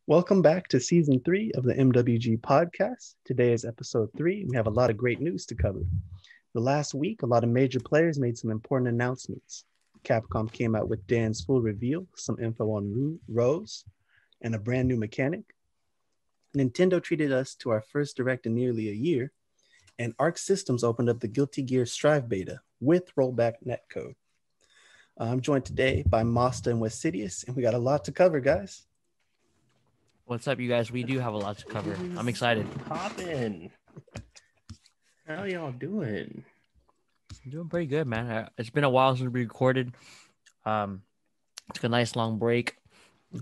Welcome back to season 3 of the MWG Podcast. Today is episode 3. We have a lot of great news to cover. The last week, a lot of major players made some important announcements. Capcom came out with Dan's full reveal, some info on Rose, and a brand new mechanic. Nintendo treated us to our first direct in nearly a year, and Arc Systems opened up the Guilty Gear Strive beta with rollback netcode. I'm joined today by Mossta and Westsidious, and we got a lot to cover, guys. What's up, you guys? We do have a lot to cover. I'm excited. Poppin'. How y'all doing? I'm doing pretty good, man. It's been a while since we recorded. Took a nice long break.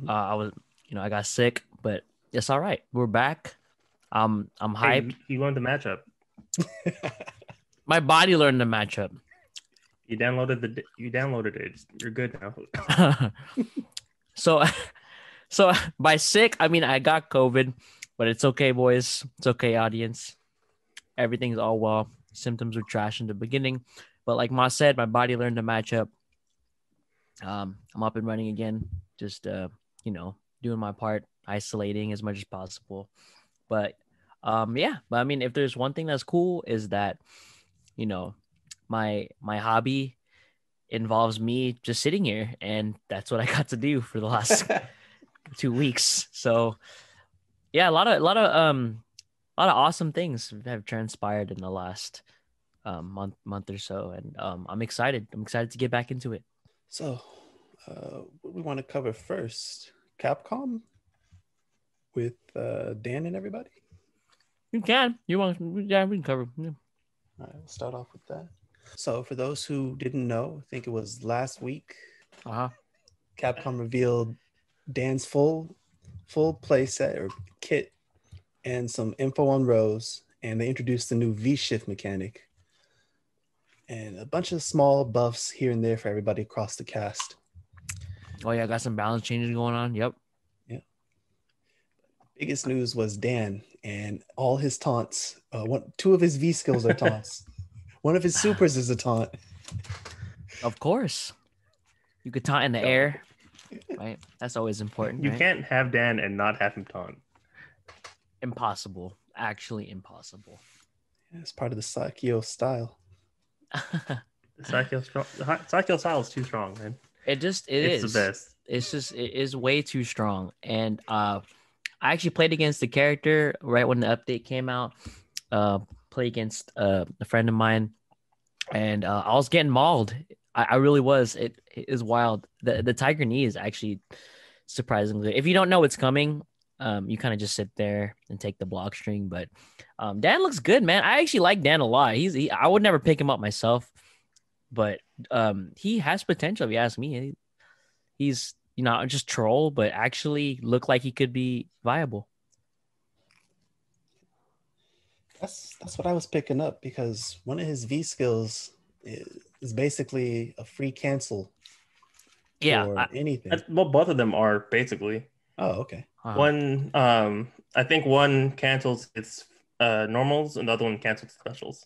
I got sick, but it's all right. We're back. I'm hyped. Hey, you learned the matchup. My body learned the matchup. You downloaded it. You're good now. So by sick, I mean I got COVID, but it's okay, boys. It's okay, audience. Everything's all well. Symptoms were trash in the beginning, but like Ma said, my body learned to match up. I'm up and running again. Just doing my part, isolating as much as possible. But But I mean, if there's one thing that's cool is that, my hobby involves me just sitting here, and that's what I got to do for the last 2 weeks. So yeah, a lot of awesome things have transpired in the last month or so, and I'm excited to get back into it. So what we want to cover first, Capcom with Dan and everybody. We can cover. Yeah. All right, we'll start off with that. So for those who didn't know, I think it was last week, Capcom revealed Dan's full playset or kit and some info on Rose, and they introduced the new V-shift mechanic and a bunch of small buffs here and there for everybody across the cast. Oh yeah, got some balance changes going on. Yep. Yeah. Biggest news was Dan and all his taunts. Two of his V skills are taunts. One of his supers is a taunt. Of course. You could taunt in the air. Right? That's always important. You right? can't have Dan and not have him taunt. Impossible. Actually impossible. Yeah, it's part of the Sakio style. The Sakio style is too strong, man. It's the best. It is way too strong. And I actually played against the character right when the update came out. Play against a friend of mine, and I was getting mauled. I really was. It is wild. The Tiger Knee is actually surprisingly. If you don't know what's coming, you kind of just sit there and take the block string. But Dan looks good, man. I actually like Dan a lot. I would never pick him up myself, but he has potential. If you ask me, he's just troll, but actually look like he could be viable. That's what I was picking up, because one of his V skills is basically a free cancel. Yeah, anything. Well, both of them are basically. Oh, okay. One, I think one cancels its normals, and the other one cancels specials.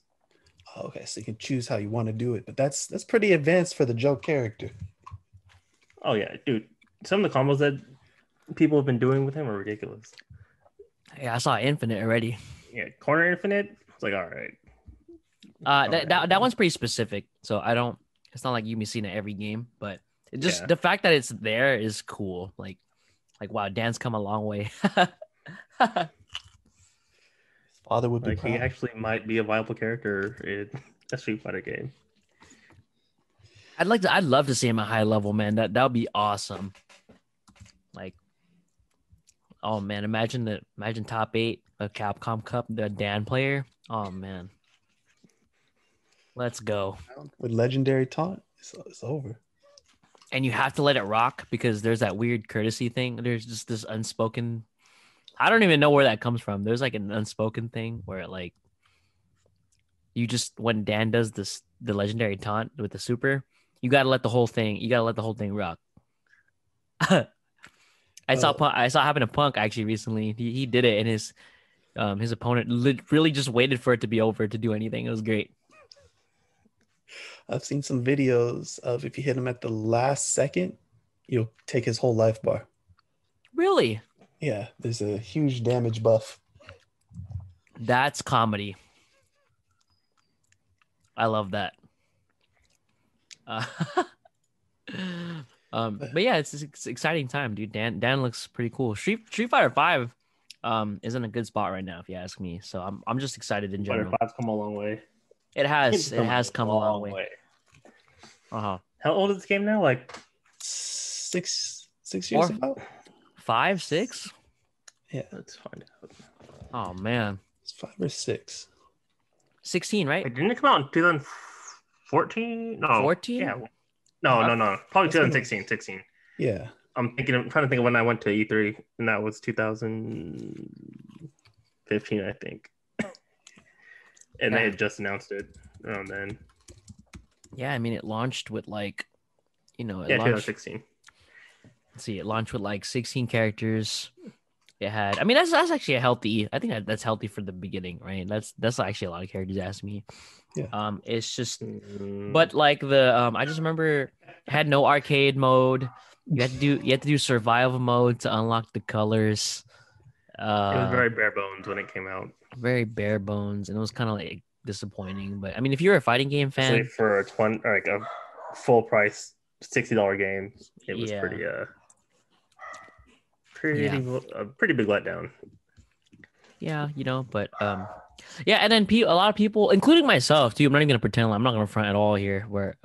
Oh, okay, so you can choose how you want to do it, but that's pretty advanced for the Joe character. Oh yeah, dude. Some of the combos that people have been doing with him are ridiculous. Yeah, I saw Infinite already. Yeah, corner infinite. It's like, all right. That one's pretty specific, so I don't. It's not like you be seeing it every game, but the fact that it's there is cool. Like wow, Dan's come a long way. His father would be proud. He actually might be a viable character in a Street Fighter game. I'd love to see him at high level, man. That would be awesome. Like, oh man, imagine top 8 of Capcom Cup, the Dan player. Oh man, let's go. With legendary taunt, it's over. And you have to let it rock, because there's that weird courtesy thing. There's just this unspoken. I don't even know where that comes from. There's like an unspoken thing where like you just, when Dan does the legendary taunt with the super, you gotta let the whole thing rock. I saw happen to Punk actually recently. He did it, and his opponent really just waited for it to be over to do anything. It was great. I've seen some videos of if you hit him at the last second, you'll take his whole life bar. Really? Yeah, there's a huge damage buff. That's comedy. I love that. Uh, but yeah, it's exciting time, dude. Dan looks pretty cool. Street Fighter 5 is in a good spot right now, if you ask me. So I'm just excited in Fighter general. 5's come a long way. It has come a long way. How old is this game now? Like six years ago? 5, 6? Yeah. Let's find out. Oh man. It's 5 or 6. 16, right? Wait, didn't it come out in 2014? No. 14? Yeah. No. Probably 2016. 16. Yeah. I'm trying to think of when I went to E3, and that was 2015, I think. And they had just announced it around then. Yeah, I mean, it launched with like, it launched, 2016. Let's see, it launched with like 16 characters. It had, I mean, that's actually a healthy. I think that's healthy for the beginning, right? That's actually a lot of characters. Ask me. Yeah. It's just, but like I just remember it had no arcade mode. You had to do survival mode to unlock the colors. It was very bare bones when it came out. Very bare bones, and it was kind of like disappointing. But I mean, if you're a fighting game fan, especially for a full price $60 game, it was a pretty big letdown. Yeah, but yeah, and then a lot of people, including myself too. I'm not even gonna pretend. I'm not gonna front at all here. Where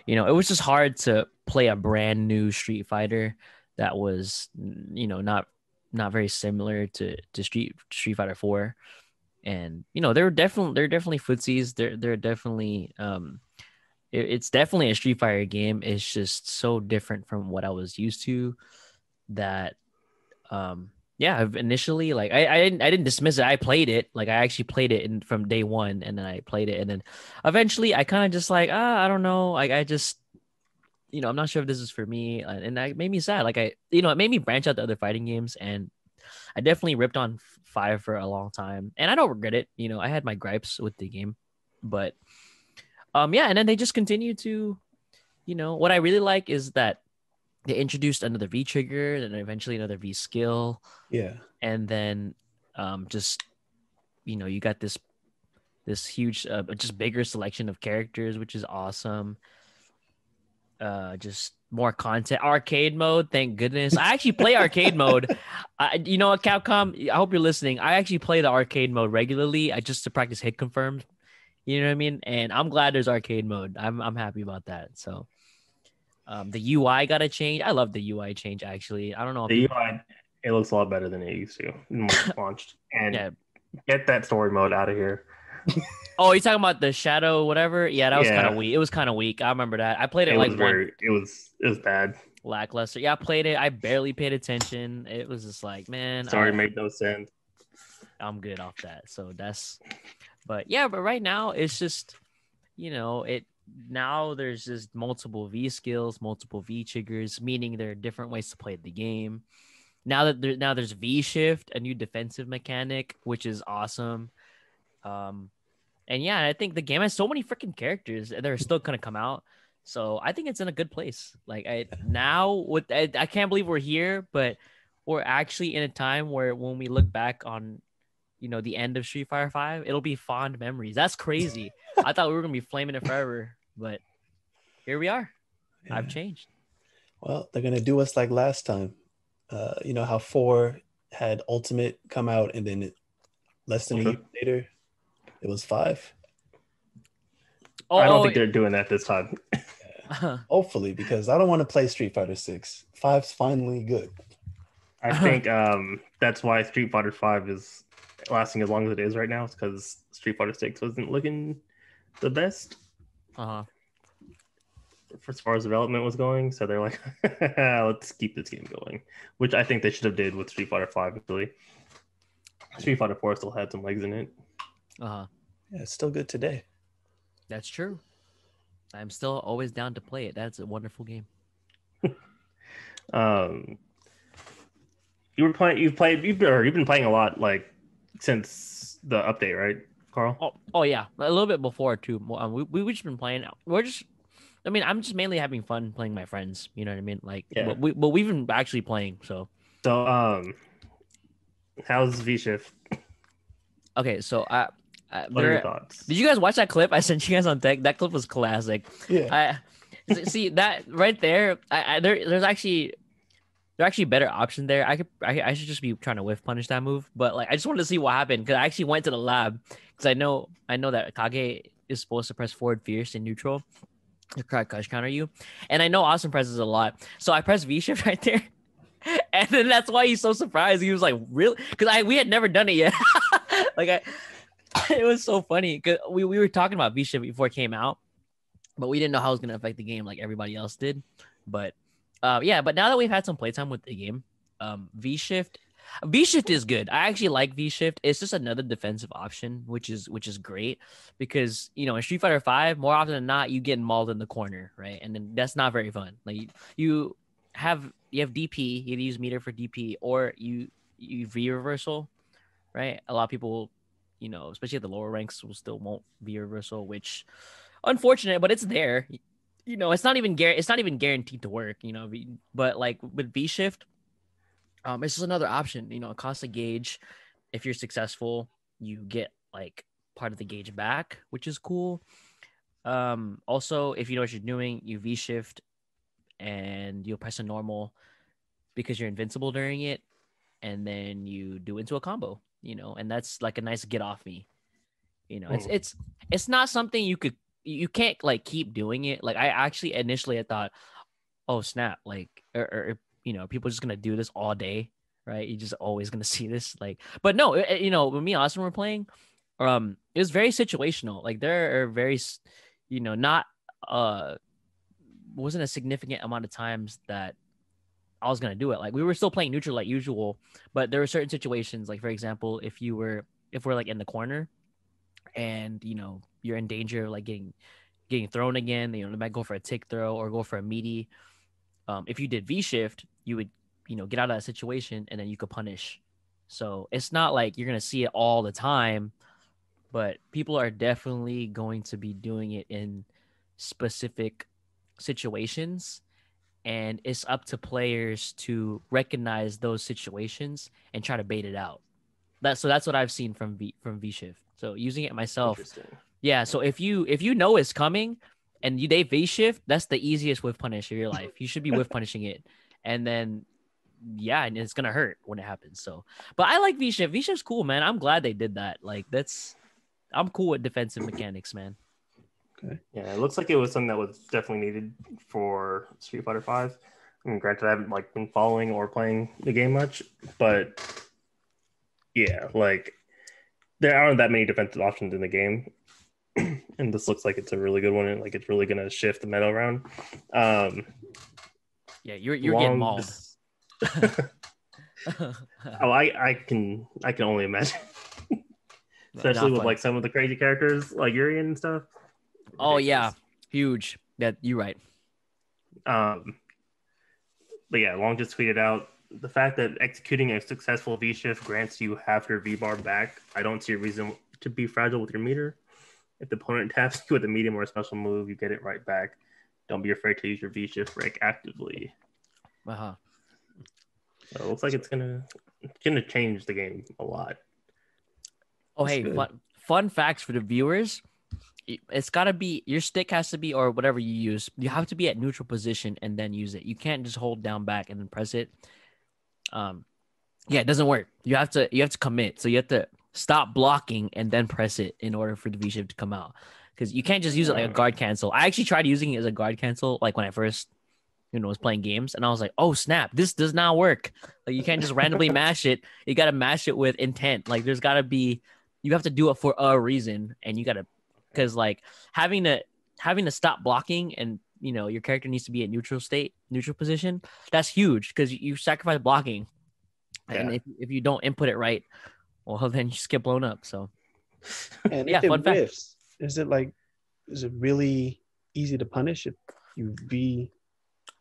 it was just hard to play a brand new Street Fighter that was not very similar to Street Fighter 4. And they're definitely footsies. They're definitely it's definitely a Street Fighter game. It's just so different from what I was used to that initially, like I didn't dismiss it. I played it. Like I actually played it from day one, and then I played it, and then eventually I kind of just like I don't know. Like I just I'm not sure if this is for me, and that made me sad. Like it made me branch out to other fighting games, and I definitely ripped on 5 for a long time, and I don't regret it. I had my gripes with the game, but and then they just continue to, what I really like is that they introduced another V trigger, and eventually another V skill. Yeah, and then just you got this huge, just bigger selection of characters, which is awesome. Just more content. Arcade mode, thank goodness. I actually play arcade mode. You know what, Capcom, I hope you're listening. I actually play the arcade mode regularly. Just to practice hit confirmed. You know what I mean? And I'm glad there's arcade mode. I'm happy about that. So the UI got to change. I love the UI change, actually. I don't know if the UI, it looks a lot better than it used to when it launched. And get that story mode out of here. Oh, you're talking about the shadow, whatever? Yeah, that was kind of weak. It was kind of weak. I remember that. I played it it was bad. Lackluster. Yeah, I played it. I barely paid attention. It was just like, man. Sorry, made no sense. I'm good off that. But right now it's just, now there's just multiple V skills, multiple V triggers, meaning there are different ways to play the game. Now there's V shift, a new defensive mechanic, which is awesome. And I think the game has so many freaking characters that are still gonna come out. So I think it's in a good place. Like I can't believe we're here, but we're actually in a time where when we look back on, the end of Street Fighter 5, it'll be fond memories. That's crazy. I thought we were gonna be flaming it forever, but here we are. Yeah. I've changed. Well, they're gonna do us like last time. How 4 had Ultimate come out, and then less than a year later, it was 5. I don't think they're doing that this time. Hopefully, because I don't want to play Street Fighter 6. 5's finally good. I think that's why Street Fighter 5 is lasting as long as it is right now. It's because Street Fighter 6 wasn't looking the best. As far as development was going, so they're like, let's keep this game going, which I think they should have did with Street Fighter 5. Actually, Street Fighter 4 still had some legs in it. Yeah, it's still good today. That's true. I'm still always down to play it. That's a wonderful game. You've been playing a lot, like since the update, right, Carl? Oh yeah, a little bit before too. We've just been playing. I'm just mainly having fun playing my friends. You know what I mean? Like, but we've been actually playing. So How's V shift? Okay, so What are your thoughts? did you guys watch that clip I sent you guys on tech? That clip was classic. Yeah. See that right there. There's actually better option there. I should just be trying to whiff punish that move, but like I just wanted to see what happened because I actually went to the lab because I know that Kage is supposed to press forward fierce in neutral to crush counter you, and I know Austin presses a lot, so I pressed V shift right there. And then that's why he's so surprised. He was like, "Really?" Because we had never done it yet. It was so funny because we were talking about V shift before it came out, but we didn't know how it was gonna affect the game like everybody else did. But yeah. But now that we've had some playtime with the game, V shift is good. I actually like V shift. It's just another defensive option, which is great because in Street Fighter 5, more often than not, you get mauled in the corner, right? And then that's not very fun. Like you have DP, you use meter for DP, or you V reversal, right? A lot of people, especially at the lower ranks, will still won't V reversal, which unfortunate, but it's there. It's not even guaranteed to work. But like with V shift, it's just another option. It costs a gauge. If you're successful, you get like part of the gauge back, which is cool. Also, if you know what you're doing, you V shift and you'll press a normal because you're invincible during it, and then you do into a combo, and that's like a nice get off me. It's not something you can't like keep doing it. Like I actually initially I thought, oh snap, like or people are just gonna do this all day, right? You're just always gonna see this, like, but no, when me and Austin were playing, it was very situational. Like there are very, not wasn't a significant amount of times that I was gonna do it. Like we were still playing neutral like usual, but there were certain situations, like for example, if we're like in the corner, and you're in danger of like getting thrown again, they might go for a tick throw or go for a meaty. If you did V shift, you would get out of that situation and then you could punish. So it's not like you're gonna see it all the time, but people are definitely going to be doing it in specific situations, and it's up to players to recognize those situations and try to bait it out. That's what I've seen from V shift. So using it myself, yeah. So if you know it's coming and they V shift, that's the easiest whiff punish of your life. You should be whiff punishing it, and then and it's gonna hurt when it happens. So, but I like V shift. V shift's cool, man. I'm glad they did that. Like I'm cool with defensive mechanics, man. Okay. Yeah, it looks like it was something that was definitely needed for Street Fighter 5. I mean, granted, I haven't like been following or playing the game much, but yeah, like there aren't that many defensive options in the game, and this looks like it's a really good one, and like it's really gonna shift the meta around. Yeah, you're getting mauled. I can only imagine, especially with like some of the crazy characters like Yuri and stuff. Oh yeah, huge. Yeah, you're right. But yeah, Long just tweeted out the fact that executing a successful V shift grants you half your V bar back. I don't see a reason to be fragile with your meter. If the opponent taps you with a medium or a special move, you get it right back. Don't be afraid to use your V shift break actively. So it looks like it's gonna change the game a lot. Oh, hey, fun facts for the viewers. It's got to be, your stick has to be, or whatever you use, you have to be at neutral position and then use it. You can't just hold down back and then press it. It doesn't work. You have to commit. So you have to stop blocking and then press it in order for the V shift to come out. Because you can't just use it like a guard cancel. I actually tried using it as a guard cancel, like when I first, was playing games, and I was like, oh snap, this does not work. Like you can't just randomly mash it. You got to mash it with intent. Like there's got to be, you have to do it for a reason, and you got to, because like having to stop blocking, and your character needs to be at neutral position. That's huge because you sacrifice blocking, and if you don't input it right, well then you just get blown up. So, and if it whiffs, is it really easy to punish if you V?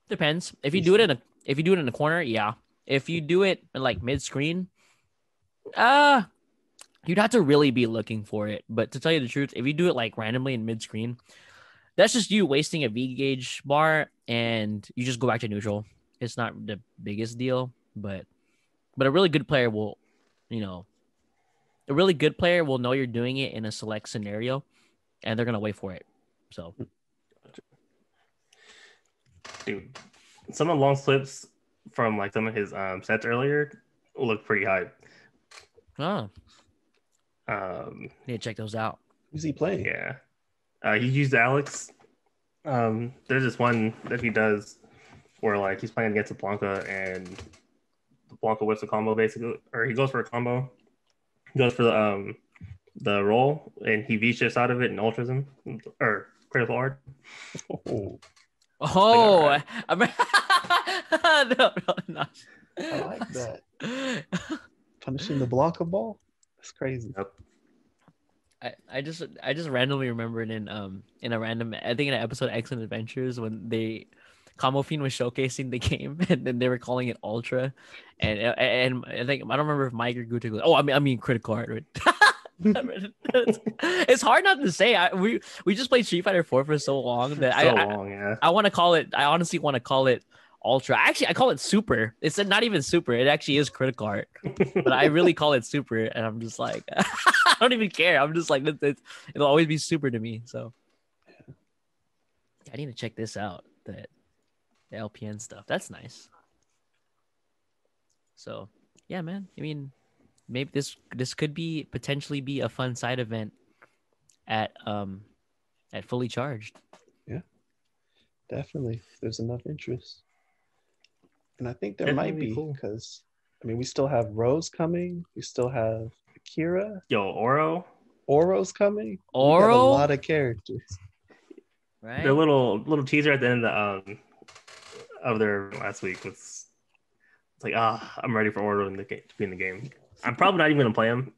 Depends. If you do it in a corner, yeah. If you do it like mid screen, you'd have to really be looking for it. But to tell you the truth, if you do it like randomly in mid screen, that's just you wasting a V gauge bar, and you just go back to neutral. It's not the biggest deal, but a really good player will, a really good player will know you're doing it in a select scenario, and they're gonna wait for it. So, dude, some of the long clips from like some of his sets earlier look pretty hype. need to check those out. Who's he playing? Yeah, he used Alex. There's this one that he does where like he's playing against a Blanca and the Blanca whips a combo basically, or he goes for a combo. He goes for the roll and he V shifts out of it and ultras him or critical art. Oh, right. No. I like that. Punishing the Blanca ball? That's crazy. Yep. I just randomly remembered in a random, I think in an episode of Excellent Adventures when Combo Fiend was showcasing the game and then they were calling it Ultra, and I think I don't remember if Mike or Guta goes, oh, I mean critical art. Right? It's hard not to say. We just played Street Fighter 4 for so long that I want to call it. I honestly want to call it Ultra. Actually, I call it Super. It's not even Super. It actually is critical art, but I really call it Super, and I'm just like, I don't even care. I'm just like, it'll always be Super to me. So I need to check this out. The LPN stuff. That's nice. So yeah, man. I mean, maybe this could potentially be a fun side event at Fully Charged. Yeah, definitely. There's enough interest. And I think there might be because, I mean, we still have Rose coming. We still have Akira. Yo, Oro. Oro's coming. Oro? We got a lot of characters. Right. The little teaser at the end of their last week was like, I'm ready for Oro to be in the game. I'm probably not even going to play him,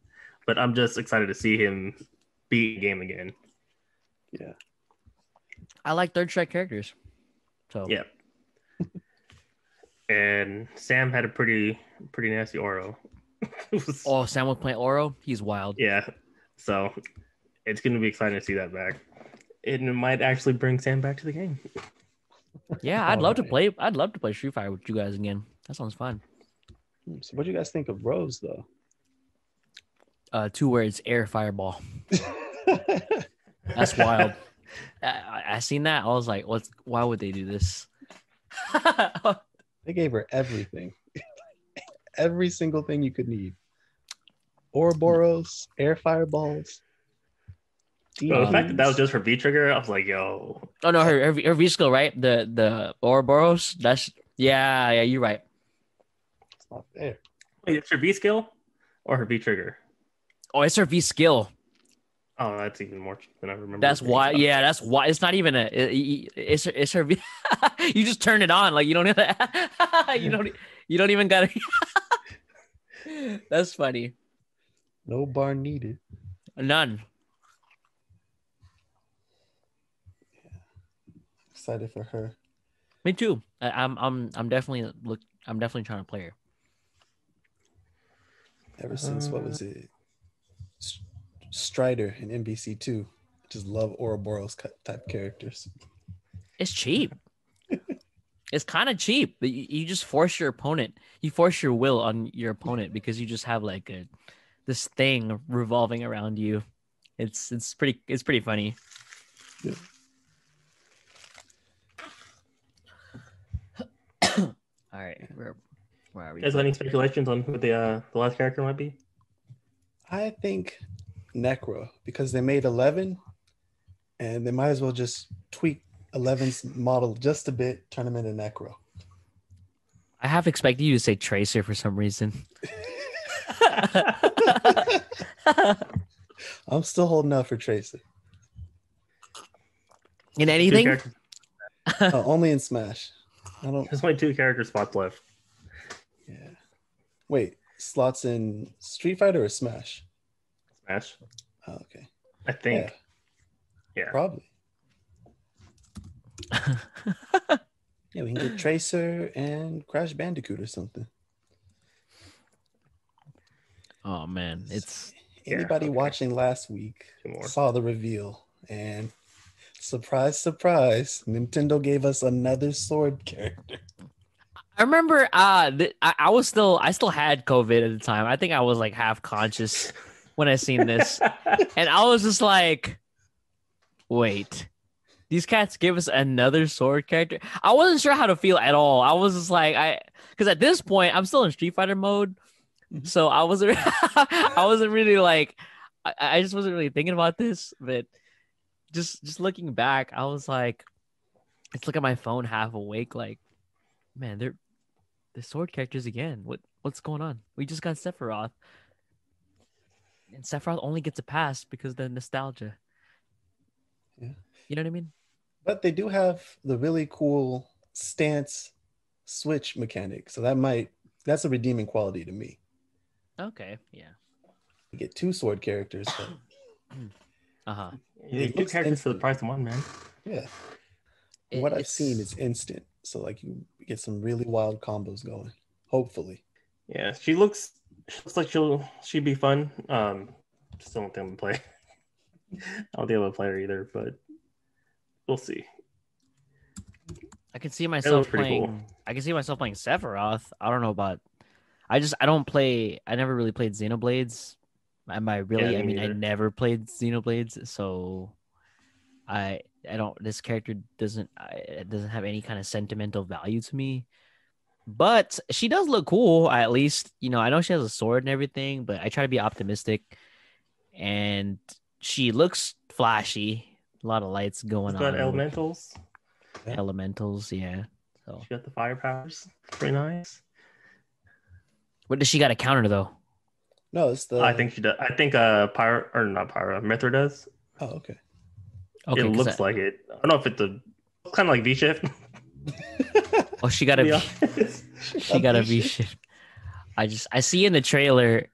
but I'm just excited to see him be in the game again. Yeah. I like third strike characters. So yeah. And Sam had a pretty nasty Oro. Oh, Sam was playing Oro? He's wild. Yeah. So it's going to be exciting to see that back. It might actually bring Sam back to the game. Yeah, I'd love to play Street Fighter with you guys again. That sounds fun. So what do you guys think of Rose though? 2 words, air fireball. That's wild. I seen that. I was like, why would they do this? They gave her everything. Every single thing you could need. Ouroboros, air fireballs. Well, the fact that was just for V trigger, I was like, yo. Oh no, her V skill, right? The Ouroboros. That's yeah, you're right. It's not fair. Wait, it's her V skill or her V trigger? Oh, it's her V skill. Oh, that's even more than I remember. That's why. Yeah, that's why. It's not even it's her V. You just turn it on, like you don't you don't even gotta. That's funny. No bar needed. None. Excited for her. Me too. I'm definitely trying to play her. Ever since what was it? Strider in MBC2. Just love Ouroboros type characters. It's cheap. It's kind of cheap. You just force your opponent. You force your will on your opponent because you just have like this thing revolving around you. It's pretty funny. Yeah. All right, where are we? You guys got any speculations on who the last character might be? I think Necro, because they made 11 and they might as well just tweak 11's model just a bit, turn him into Necro. I have expected you to say Tracer for some reason. I'm still holding out for Tracer. In anything? Only in Smash. There's only 2 character spots left. Yeah. Wait, slots in Street Fighter or Smash? Smash. Oh, okay. I think. Yeah. Probably. Yeah, we can get Tracer and Crash Bandicoot or something. Oh man, it's anybody watching last week saw the reveal, and surprise, surprise, Nintendo gave us another sword character. I remember I still had COVID at the time. I think I was like half conscious when I seen this. And I was just like, wait, these cats give us another sword character. I wasn't sure how to feel at all. I was just like, because at this point I'm still in Street Fighter mode, so I wasn't I wasn't really like I just wasn't really thinking about this. But just looking back, I was like, let's look at my phone half awake, like, man, they're the sword characters again. What's going on? We just got Sephiroth, and Sephiroth only gets a pass because of the nostalgia. Yeah. You know what I mean? But they do have the really cool stance switch mechanic. So that's a redeeming quality to me. Okay, yeah. You get 2 sword characters. But Uh-huh. Yeah, 2 characters for the price of 1, man. Yeah. What I've seen is instant. So like you get some really wild combos going. Hopefully. Yeah, she looks like she'd be fun. Still don't think I'm gonna play. I don't think I'm gonna play her either, but we'll see. I can see myself playing. Cool. I can see myself playing Sephiroth. I don't know about. I don't play. I never really played Xenoblades. Am I really? Yeah, I mean, I neither. never played Xenoblades, so I don't. This character doesn't have any kind of sentimental value to me. But she does look cool. At least, I know she has a sword and everything, but I try to be optimistic. And she looks flashy. A lot of lights going She's got on. elementals. Elementals, yeah. So She got the fire powers. Pretty nice. what does she got to counter though? No, it's the I think she does. I think Pyro or not Pyro, Mithra does. Oh, okay. Okay, It looks like it. I don't know if it's kind of like V shift. Oh, she got a she got a V shift. I see in the trailer,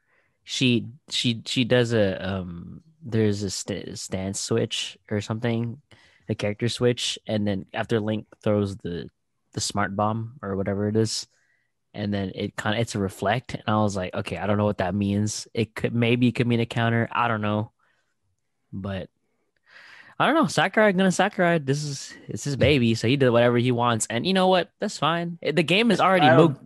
she does a there's a stance switch or something, a character switch, and then after Link throws the smart bomb or whatever it is, and then it's a reflect, and I was like, okay, I don't know what that means. It could mean a counter. I don't know, but I don't know. Sakurai gonna Sakurai. It's his baby, so he did whatever he wants, and you know what? That's fine. The game is already moved.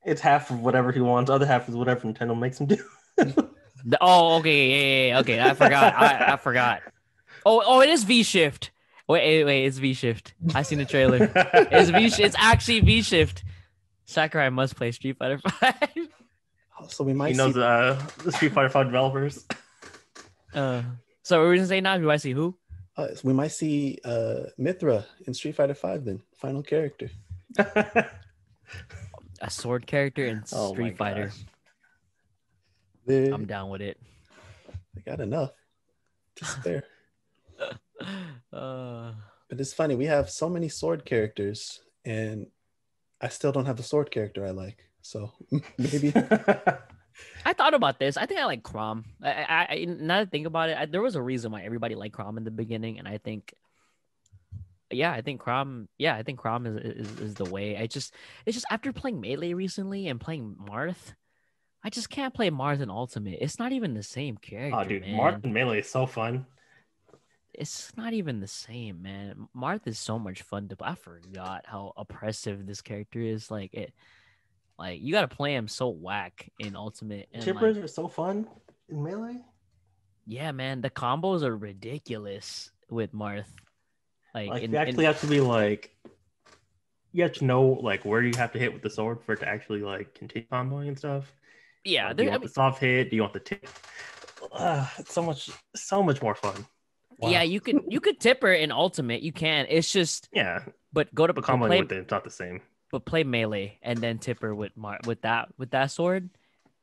It's half of whatever he wants. Other half is whatever Nintendo makes him do. Oh, okay, yeah, okay. I forgot. I forgot. Oh, it is V shift. Wait, it's V shift. I seen the trailer. It's V. It's actually V shift. Sakurai must play Street Fighter 5. So we might. He knows the Street Fighter 5 developers. So we're gonna say now, we might see who? So we might see Mithra in Street Fighter 5 then. Final character. A sword character in Street Fighter. I'm down with it. They got enough to spare. But it's funny, we have so many sword characters, and I still don't have the sword character I like. So maybe. I thought about this. I think I like Chrom. I now that I think about it, there was a reason why everybody liked Chrom in the beginning, and I think Chrom. Yeah, I think Chrom is the way. It's just after playing Melee recently and playing Marth, I just can't play Marth in Ultimate. It's not even the same character. Oh, dude, man. Marth in Melee is so fun. It's not even the same, man. Marth is so much fun to play. I forgot how oppressive this character is. Like you gotta play him so whack in Ultimate. And Chippers are so fun in Melee. Yeah, man, the combos are ridiculous with Marth. You actually have to be like, you have to know like where you have to hit with the sword for it to actually like continue comboing and stuff. Yeah, do you want the soft hit? Do you want the tip? It's so much more fun. Wow. Yeah, you could tip her in Ultimate. You can. It's just but go to comboing with it, it's not the same. But play Melee and then tip her with that sword.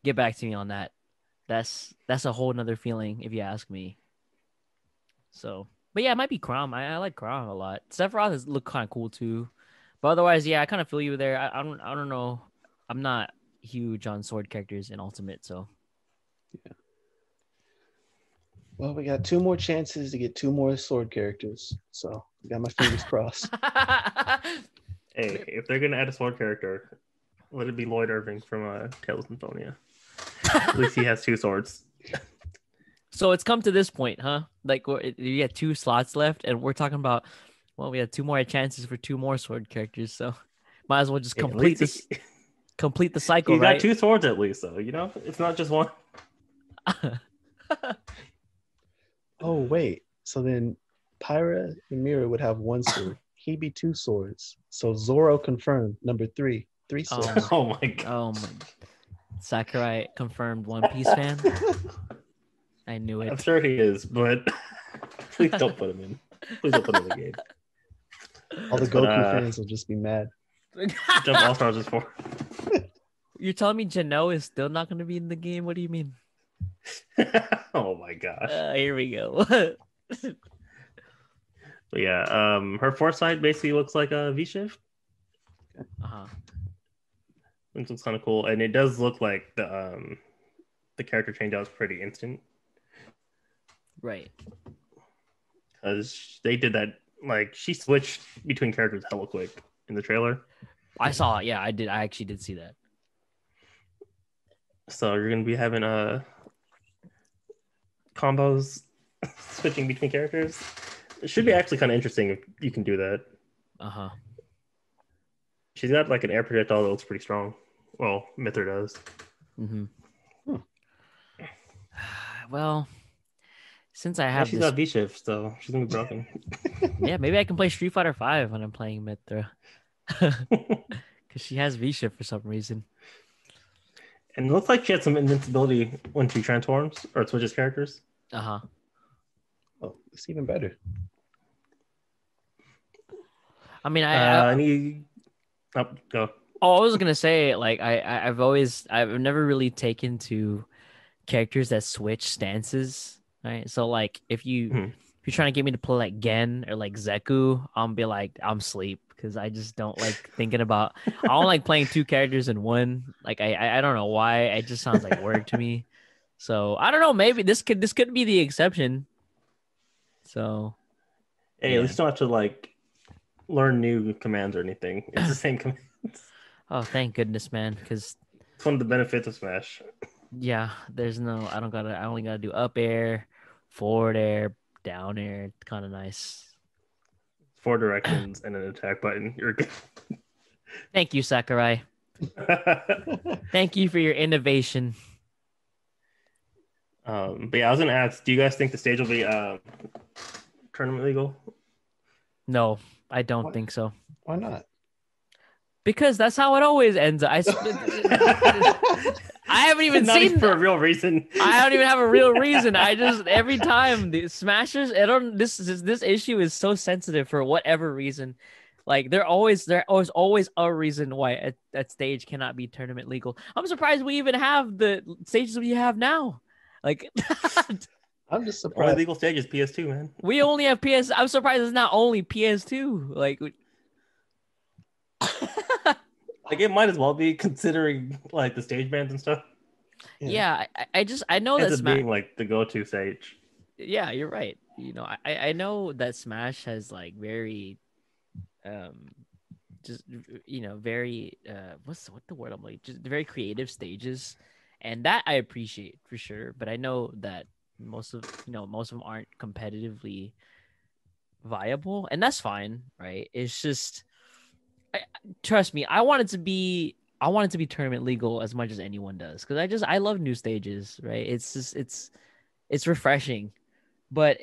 Get back to me on that. That's a whole nother feeling if you ask me. So, but yeah, it might be Chrom. I like Chrom a lot. Sephiroth has looked kind of cool too, but otherwise, yeah, I kind of feel you there. I don't know. I'm not huge on sword characters in Ultimate, so. Yeah. Well, we got 2 more chances to get 2 more sword characters, so I got my fingers crossed. Hey, if they're gonna add a sword character, let it be Lloyd Irving from Tales of Symphonia. At least he has 2 swords. So it's come to this point, huh? Like you got 2 slots left, and we're talking about, well, we had 2 more chances for 2 more sword characters. So Might as well just At complete least the cycle, you right? got 2 swords at least, though. You know, it's not just one. Oh wait, so then Pyra and Mira would have 1 sword. He'd be 2 swords. So Zoro confirmed. Number 3, 3 swords. Oh my god. Oh my. Sakurai confirmed One Piece fan. I knew I'm it. sure he is, but please don't put him in. Please don't put him in the game. All the Goku fans will just be mad. Jump All Stars is 4. You're telling me Jano is still not going to be in the game? What do you mean? Oh my gosh. Here we go. But yeah, her foresight basically looks like a V shift, Uh-huh. which looks kind of cool, and it does look like the character change out is pretty instant Right. because they did that. Like she switched between characters hella quick in the trailer. I saw it. Yeah, I did. I actually did see that. So you're gonna be having combos switching between characters. It should be actually kind of interesting if you can do that. Uh-huh. She's got like an air projectile that looks pretty strong. Well, Mither does. Mm-hmm. Well, since I have She's this, got V shift, so she's gonna be broken. yeah, maybe I can play Street Fighter 5 when I'm playing Mithra. Because she has V-Shift for some reason. And it looks like she had some invincibility when she transforms or switches characters. Uh-huh. Oh, it's even better. I mean, Go. Oh, I was gonna say, like, I've never really taken to characters that switch stances, right? So, like, if you're trying to get me to play like Gen or like Zeku, I'm be like, I'm asleep because I just don't like thinking about. I don't like playing 2 characters in one. Like, I don't know why. It just sounds like work to me. So I don't know. Maybe this could be the exception. So, Hey, at least you don't have to like learn new commands or anything. It's the same commands. Oh, thank goodness, man. Because It's one of the benefits of Smash. yeah, there's no. I only gotta do up air, forward air, down air. It's kind of nice. 4 directions and an attack button. You're good. Thank you, Sakurai. Thank you for your innovation. But yeah, I was gonna ask, do you guys think the stage will be tournament legal? No, I don't think so. Why not? Because that's how it always ends. I haven't even Not seen even for a real reason. I don't even have a real reason. I just every time the Smashers, this issue is so sensitive for whatever reason. Like there's always a reason why that stage cannot be tournament legal. I'm surprised we even have the stages we have now. Like I'm just Only surprised. legal stage is PS2, man. we only have PS. I'm surprised it's not only PS2. Like. Like it might as well be considering like the stage bands and stuff. Yeah, I know Ends that up being like the go-to stage. Yeah, you're right. You know, I know that Smash has like very, just very what the word I'm like, just very creative stages, and that I appreciate for sure. But I know that most of them aren't competitively viable, and that's fine, right? It's just, trust me, I want it to be tournament legal as much as anyone does, because I love new stages, right? It's just it's refreshing, but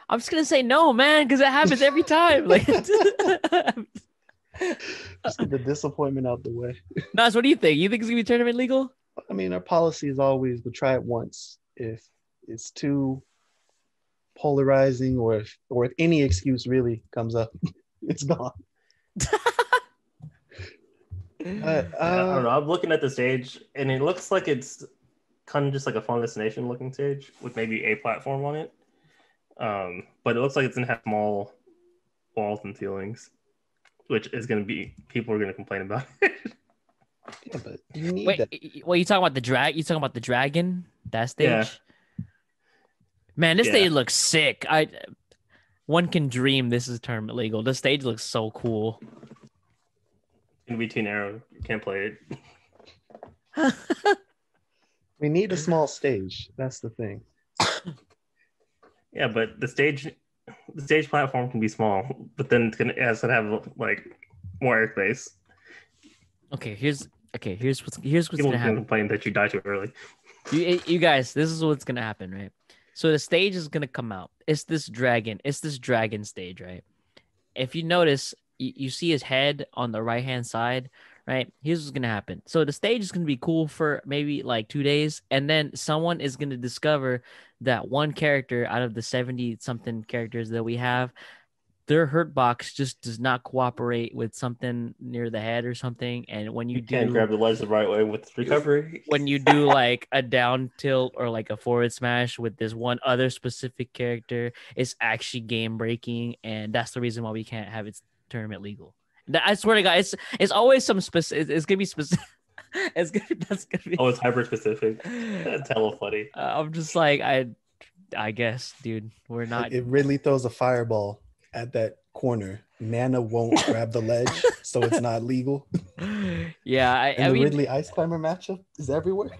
I'm just gonna say no, man, because it happens every time. Like, Just get the disappointment out the way. Nas, what do you think? You think it's gonna be tournament legal? I mean, our policy is always we'll try it once. If it's too polarizing, or if any excuse really comes up, it's gone. I don't know. I'm looking at the stage, and it looks like it's kind of just like a Fun Destination looking stage with maybe a platform on it. But it looks like it's gonna have small walls and ceilings, which is gonna be, people are gonna complain about it. Yeah, but you need Wait, that. well, you talking about the dragon? That stage? Yeah. Man, this Yeah. stage looks sick. One can dream this is tournament legal. The stage looks so cool. It's gonna be too narrow. You can't play it. We need a small stage. That's the thing. Yeah, but the stage platform can be small, but then it has to have like more airspace. Okay, here's what's People gonna can happen. complain that you die too early. You guys, this is what's gonna happen, right? So the stage is gonna come out. It's this dragon stage, right? If you notice, you see his head on the right hand side, right? Here's what's gonna happen. So the stage is gonna be cool for maybe like 2 days, and then someone is gonna discover that one character out of the 70 something characters that we have, their hurt box just does not cooperate with something near the head or something. And when you Can't grab the ledge the right way with recovery. when you do like a down tilt or like a forward smash with this one other specific character, it's actually game breaking, and that's the reason why we can't have it tournament legal. I swear to God, it's always some specific. It's gonna be specific. That's gonna be. Oh, it's hyper specific. That's hella funny. I'm just like I guess, dude, we're not. It really throws a fireball at that corner. Nana won't grab the ledge, so it's not legal. Yeah, I The mean, Ridley Ice Climber matchup is everywhere.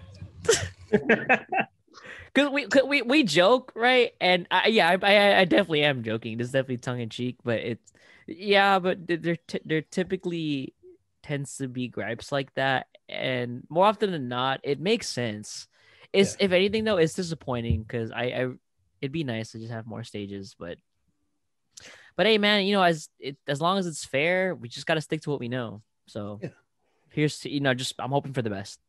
Cause we joke, right? And I definitely am joking. This is definitely tongue in cheek, but but there typically tends to be gripes like that, and more often than not, it makes sense. If anything though, it's disappointing because it'd be nice to just have more stages, but hey, man, as long as it's fair, we just got to stick to what we know. So here's to, just I'm hoping for the best.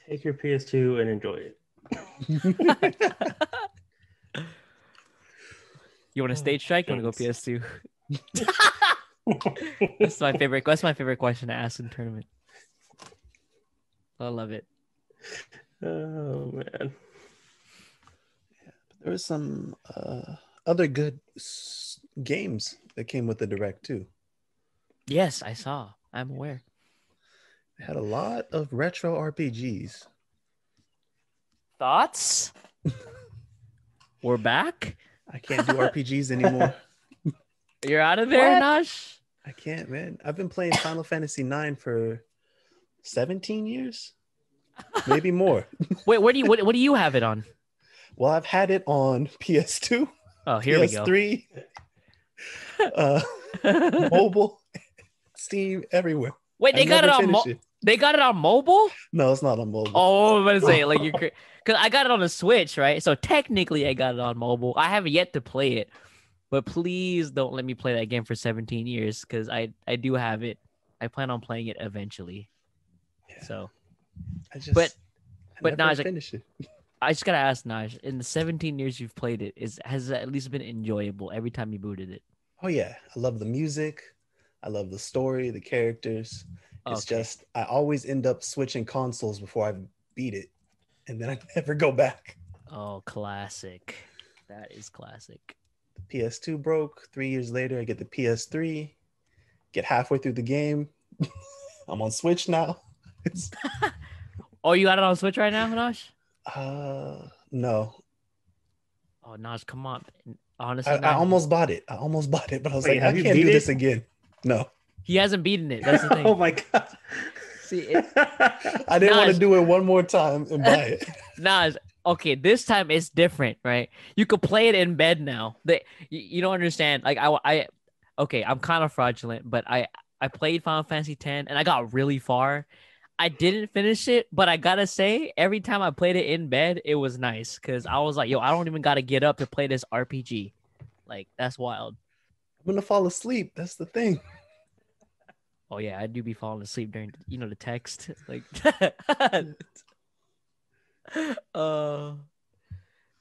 Take your PS2 and enjoy it. You want a stage strike? You want to go PS2? That's my favorite. That's my favorite question to ask in tournament. I love it. Oh man. There was some other good games that came with the Direct too. Yes, I saw. I'm aware. They had a lot of retro RPGs. Thoughts? We're back? I can't do RPGs anymore. You're out of there, What? Nash? I can't, man. I've been playing Final Fantasy IX for 17 years, maybe more. Wait, what do you have it on? Well, I've had it on PS2, Oh, here PS3, mobile, Steam, everywhere. we go. Wait, they I got it never on finish it. they got it on mobile? No, it's not on mobile. Oh, I'm gonna say like you're because I got it on the Switch, right? So technically, I got it on mobile. I haven't yet to play it, but please don't let me play that game for 17 years because I do have it. I plan on playing it eventually. Yeah. So, I just, but never Naj, finish it. I just gotta ask Naj, in the 17 years you've played it, has it at least been enjoyable every time you booted it? Oh yeah, I love the music. I love the story, the characters. It's Okay. just I always end up switching consoles before I beat it, and then I never go back. Oh, classic. That is classic. The PS2 broke. 3 years later, I get the PS3. Get halfway through the game. I'm on Switch now. It's, Oh, you got it on Switch right now, Naj? no. Oh, Naj, come on. Honestly, I Naj, almost bought it. But I was Wait, like, I have you can't beat do it? this again. No. he hasn't beaten it. That's the thing. Oh my god. See, I didn't want Naj. to do it one more time and buy it. Naj, okay, this time it's different, right? You could play it in bed now. You don't understand. Like okay, I'm kind of fraudulent, but I played Final Fantasy X and I got really far. I didn't finish it, but I gotta say, every time I played it in bed, it was nice because I was like, yo, I don't even gotta get up to play this RPG. Like, that's wild. I'm going to fall asleep. That's the thing. Oh yeah, I do be falling asleep during the text. Like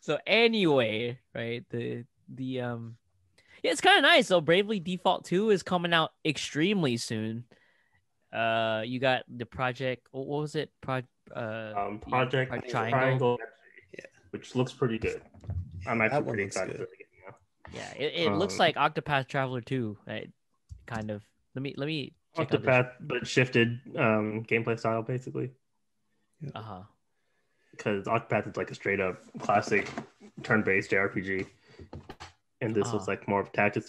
so anyway, right? Yeah, it's kind of nice. So Bravely Default 2 is coming out extremely soon. You got the project. What was it? Project Triangle. Triangle, Yeah. which looks pretty good. I'm That actually one pretty looks excited good. for the game now. Yeah, it looks like Octopath Traveler 2. Right? Kind of. Let me check out this. Octopath, but shifted gameplay style basically. Uh-huh. Because Octopath is like a straight up classic turn-based JRPG, and this looks like more of tactics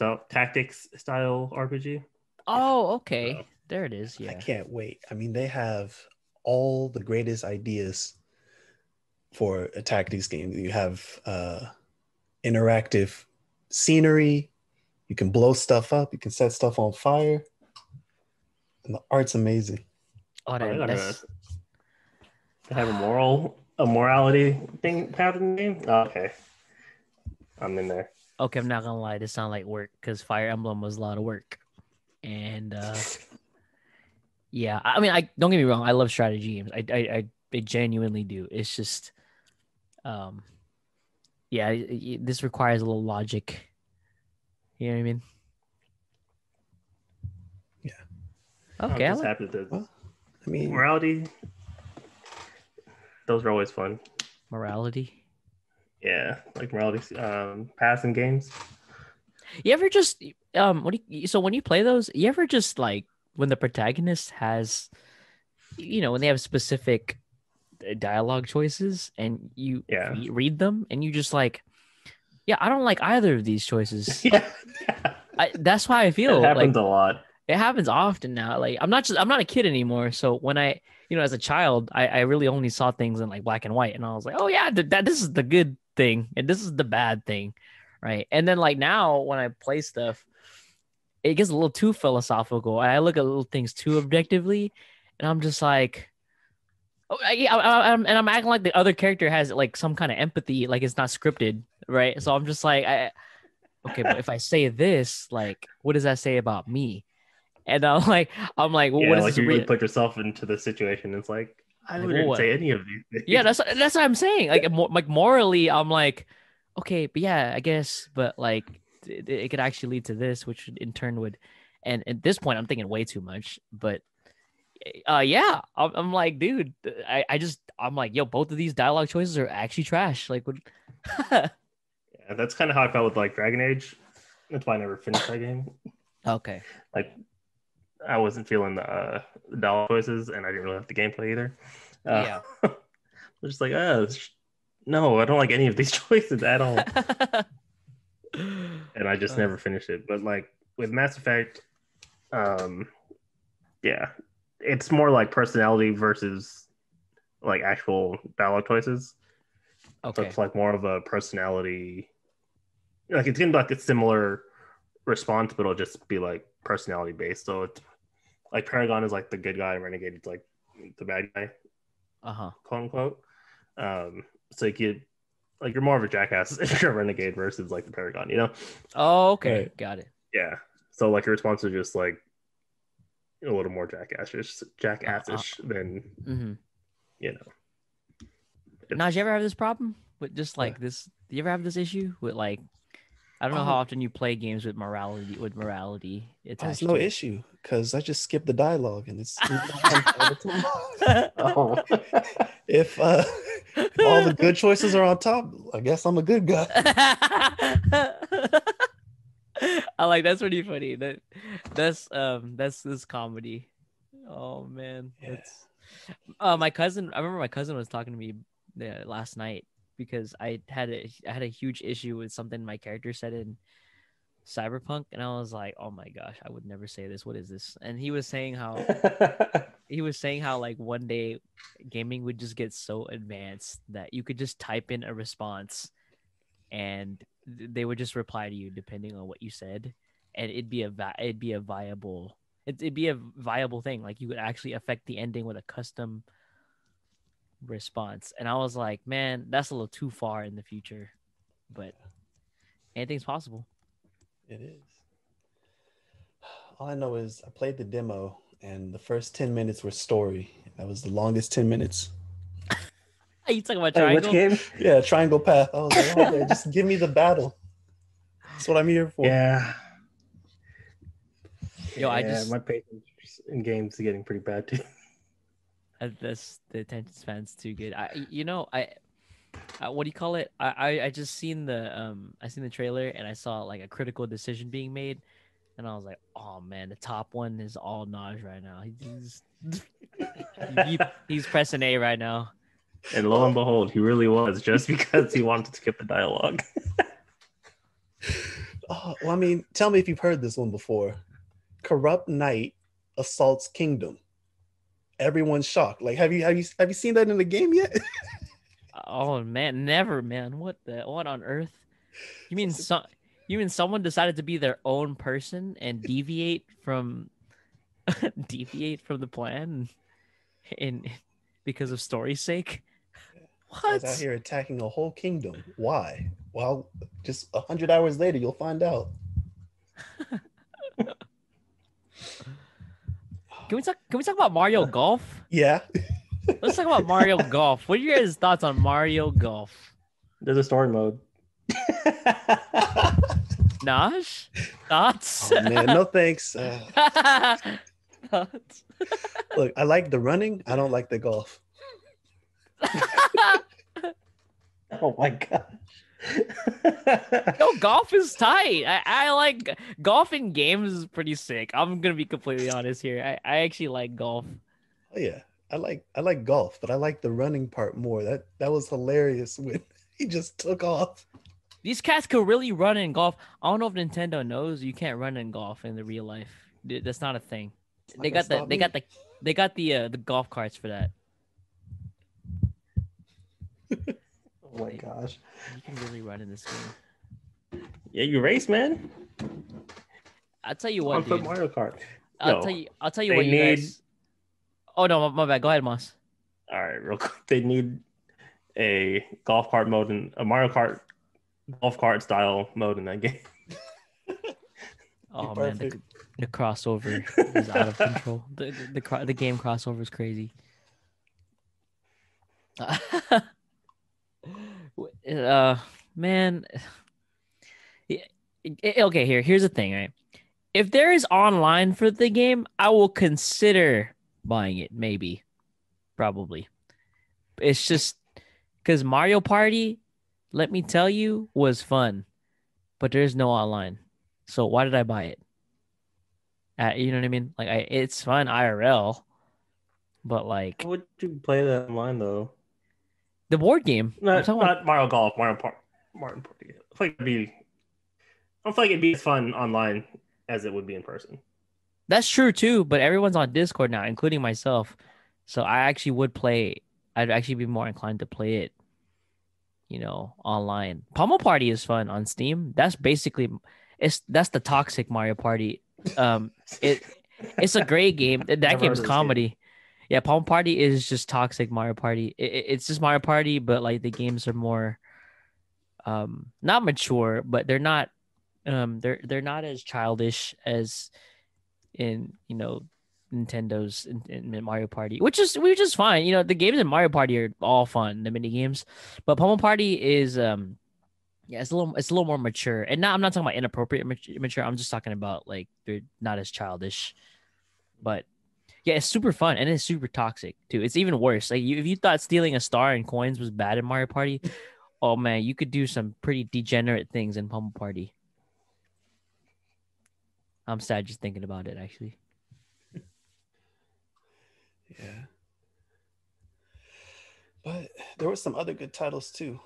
style RPG. Oh, okay. There it is. Yeah. I can't wait. I mean, they have all the greatest ideas for a tactics game. You have interactive scenery. You can blow stuff up. You can set stuff on fire. And the art's amazing. Oh, that's... They have a morality thing happening. In the game? Okay. I'm in there. Okay, I'm not gonna lie. This sounds like work because Fire Emblem was a lot of work. And yeah, I mean, I don't get me wrong. I love strategy games. I genuinely do. It's just, yeah, this requires a little logic. You know what I mean? Yeah. Okay. I'm just happy that well, I mean, morality. Those are always fun. Morality. Yeah, like morality pass in games. You ever just so when you play those, you ever just like when the protagonist has, when they have specific dialogue choices and you read them and you just like, yeah, I don't like either of these choices. Yeah. That's how I feel. It happens like, a lot. It happens often now. Like I'm not a kid anymore. So when I, as a child, I really only saw things in like black and white, and I was like, oh yeah, this is the good thing and this is the bad thing, right? And then like now when I play stuff, it gets a little too philosophical, and I look at little things too objectively, and I'm just like, I'm acting like the other character has like some kind of empathy, like it's not scripted, right? So I'm just like, okay, but if I say this, like, what does that say about me? And I'm like, well, what is like this? you really put yourself into the situation. It's like I wouldn't say any of these things. Yeah, that's what I'm saying. Like morally, I'm like, okay, but yeah, I guess, but like it could actually lead to this, which in turn would, and at this point, I'm thinking way too much. But yeah, I'm like, dude, I'm like, yo, both of these dialogue choices are actually trash. Like, what? Yeah, that's kind of how I felt with like Dragon Age. That's why I never finished that game. Okay. Like, I wasn't feeling the dialogue choices, and I didn't really like the gameplay either. Yeah. I was just like, no, I don't like any of these choices at all. And I just never finished it. But like with Mass Effect, yeah, it's more like personality versus like actual dialogue choices. Okay. So it's like more of a personality. Like it's gonna be like a similar response, but it'll just be like personality based. So it's like Paragon is like the good guy, and Renegade is like the bad guy, quote unquote. So you're more of a jackass if you're a Renegade versus like the Paragon, Oh, okay, right. Got it. Yeah. So like your response is just like a little more jackassish than Now, did you ever have this problem with just like this? Do you ever have this issue with like? I don't know how often you play games with morality. There's no issue because I just skip the dialogue and it's if all the good choices are on top, I guess I'm a good guy. I like that's pretty funny. That's this comedy. Oh man, that's my cousin. I remember my cousin was talking to me last night because I had a huge issue with something my character said in Cyberpunk, and I was like, oh my gosh, I would never say this. What is this? And he was saying how like one day gaming would just get so advanced that you could just type in a response and they would just reply to you depending on what you said, and it'd be a viable thing. Like you could actually affect the ending with a custom response. And I was like, man, that's a little too far in the future, but anything's possible. It is. All I know is I played the demo and the first 10 minutes were story. That was the longest 10 minutes. Are you talking about Triangle? Which game? Yeah, Triangle Path. I was like, okay, just give me the battle. That's what I'm here for. Yeah. Yo, my patience in games is getting pretty bad too. The attention span's too good. What do you call it? I just seen the trailer and I saw like a critical decision being made, and I was like, oh man, the top one is all Naj right now. He's pressing A right now. And lo and behold, he really was, just because he wanted to skip the dialogue. Well, I mean, tell me if you've heard this one before. Corrupt Knight assaults Kingdom. Everyone's shocked. Like, have you seen that in the game yet? Oh man, never, man. What on earth? You mean You mean someone decided to be their own person and deviate from the plan and because of story's sake? Guys out What? here attacking a whole kingdom. Why? Well, just 100 hours later, you'll find out. Can we talk about Mario Golf? Yeah. Let's talk about Mario Golf. What are your guys' thoughts on Mario Golf? There's a story mode. Nash? Thoughts? Oh, man, no thanks. Thoughts? Look, I like the running. I don't like the golf. Oh my gosh. Yo, golf is tight. I like golf in games is pretty sick. I'm gonna be completely honest here. I actually like golf. Oh yeah, I like golf, but I like the running part more. That was hilarious when he just took off. These cats could really run in golf. I don't know if Nintendo knows you can't run in golf in the real life. Dude, that's not a thing. They got the golf carts for that. Oh my gosh. You can really run in this game. Yeah, you race, man. I'll tell you what, On dude. Mario Kart. I'll tell you what you guys. Oh no, my bad. Go ahead, Moss. All right, real quick. They need a golf cart mode and a Mario Kart golf cart style mode in that game. Oh man, the crossover is out of control. The game crossover is crazy. Man. Okay, here's the thing, right? If there is online for the game, I will consider buying it, maybe, probably. It's just because Mario Party, let me tell you, was fun, but there's no online. So why did I buy it? You know what I mean? Like, it's fun IRL, but like, How would you play that online though? the board game. Not Mario Golf, Mario Party. I don't feel like it'd be as fun online as it would be in person. That's true too, but everyone's on Discord now, including myself. So I actually would play. I'd actually be more inclined to play it, online. Pummel Party is fun on Steam. That's basically that's the toxic Mario Party. It's a great game. That game's comedy. Yeah, Pummel Party is just toxic Mario Party. It's just Mario Party, but like the games are more not mature, but they're not they're not as childish as in Nintendo's in Mario Party, which is fine. The games in Mario Party are all fun, the mini games, but Pummel Party is it's a little more mature. And now I'm not talking about inappropriate mature. I'm just talking about like they're not as childish. But yeah, it's super fun and it's super toxic too. It's even worse. Like if you thought stealing a star and coins was bad in Mario Party, oh man, you could do some pretty degenerate things in Pummel Party. I'm sad just thinking about it, actually. Yeah. But there were some other good titles too.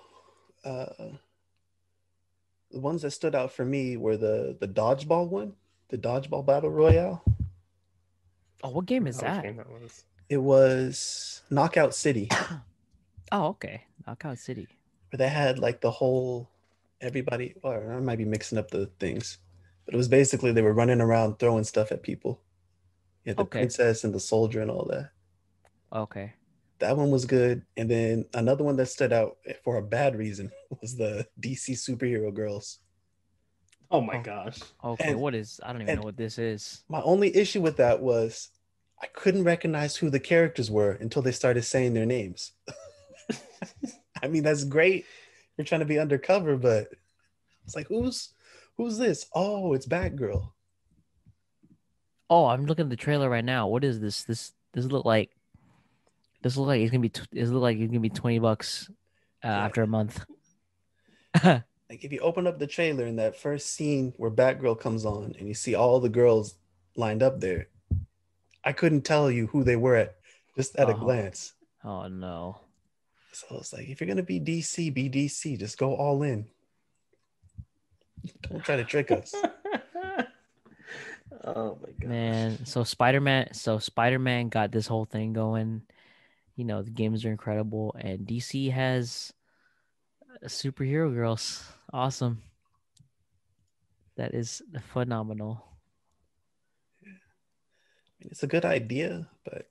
The ones that stood out for me were the dodgeball one, the dodgeball battle royale. Oh, what game is that? It was Knockout City. Oh, okay. Knockout City. Where they had like the whole everybody, or I might be mixing up the things, but it was basically they were running around throwing stuff at people. Yeah, the princess and the soldier and all that. Okay. That one was good. And then another one that stood out for a bad reason was the DC superhero girls. Oh my gosh. Okay, I don't even know what this is. My only issue with that was I couldn't recognize who the characters were until they started saying their names. I mean, that's great. You're trying to be undercover, but it's like, who's this? Oh, it's Batgirl. Oh, I'm looking at the trailer right now. What is this? This look like it's gonna be $20 after a month. Like if you open up the trailer in that first scene where Batgirl comes on and you see all the girls lined up there, I couldn't tell you who they were just at a glance. Oh no. So it's like, if you're going to be DC, be DC. Just go all in. Don't try to trick us. Oh my god. Man, so Spider-Man got this whole thing going. The games are incredible and DC has superhero girls. Awesome. That is phenomenal. It's a good idea, but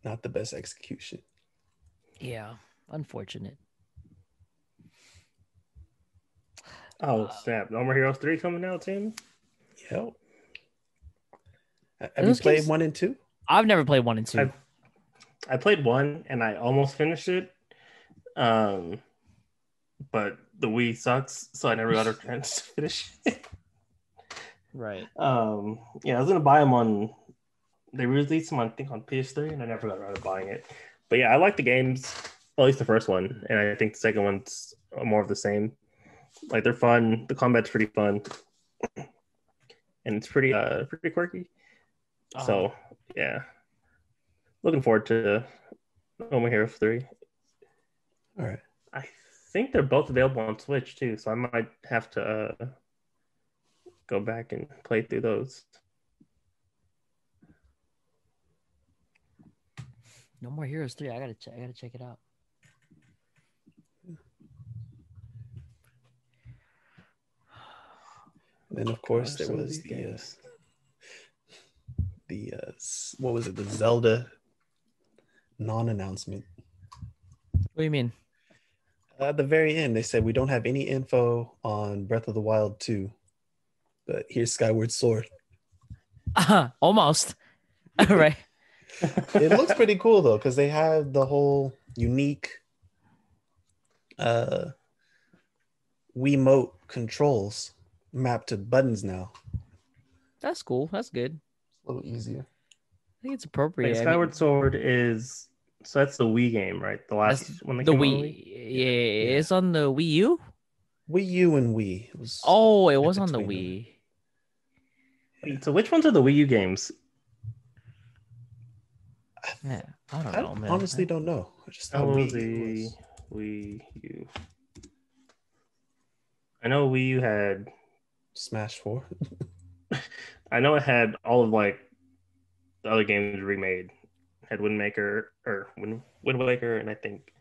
not the best execution. Yeah, unfortunate. Oh snap! No More Heroes 3 coming out soon. Yep. Have you played games, 1 and 2? I've never played 1 and 2. I played 1 and I almost finished it. But the Wii sucks, so I never got a chance to finish it. Right. Yeah, I was gonna buy them on. They released them, I think, on PS3, and I never got around to buying it. But yeah, I like the games, at least the first one, and I think the second one's more of the same. Like they're fun. The combat's pretty fun, and it's pretty quirky. So yeah, looking forward to No More Heroes 3. All right. I think they're both available on Switch too, so I might have to go back and play through those. No More Heroes 3. I gotta check it out. And then of course there was the what was it? The Zelda non-announcement. What do you mean? At the very end, they said we don't have any info on Breath of the Wild 2, but here's Skyward Sword. Almost. Right. It looks pretty cool though, because they have the whole unique Wiimote controls mapped to buttons now. That's cool. That's good. A little easier. I think it's appropriate. Skyward Sword is that's the Wii game, right? The last one that came on Wii. Yeah, it's on the Wii U. Wii U and Wii. It was on the Wii. Wait, so which ones are the Wii U games? Yeah, I don't know, man. Honestly don't know. I just thought Wii U. I know Wii U had Smash 4. I know it had all of like the other games remade. It had Wind Waker, and I think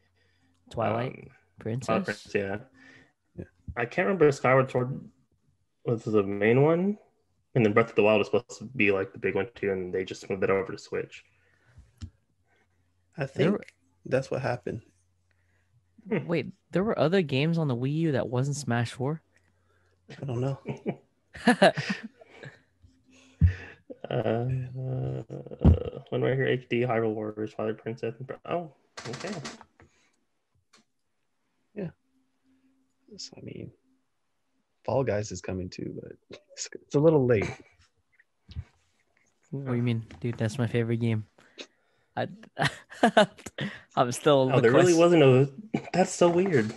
Twilight Princess. Yeah. I can't remember if Skyward Sword was the main one, and then Breath of the Wild was supposed to be like the big one too, and they just moved it over to Switch. I think that's what happened. Wait, there were other games on the Wii U that wasn't Smash 4? I don't know. Wind Waker HD, Hyrule Warriors, Twilight Princess. Oh, okay. Yeah. So, I mean, Fall Guys is coming too, but it's a little late. What do you mean, dude? That's my favorite game. I'm still. Oh, there really wasn't That's so weird.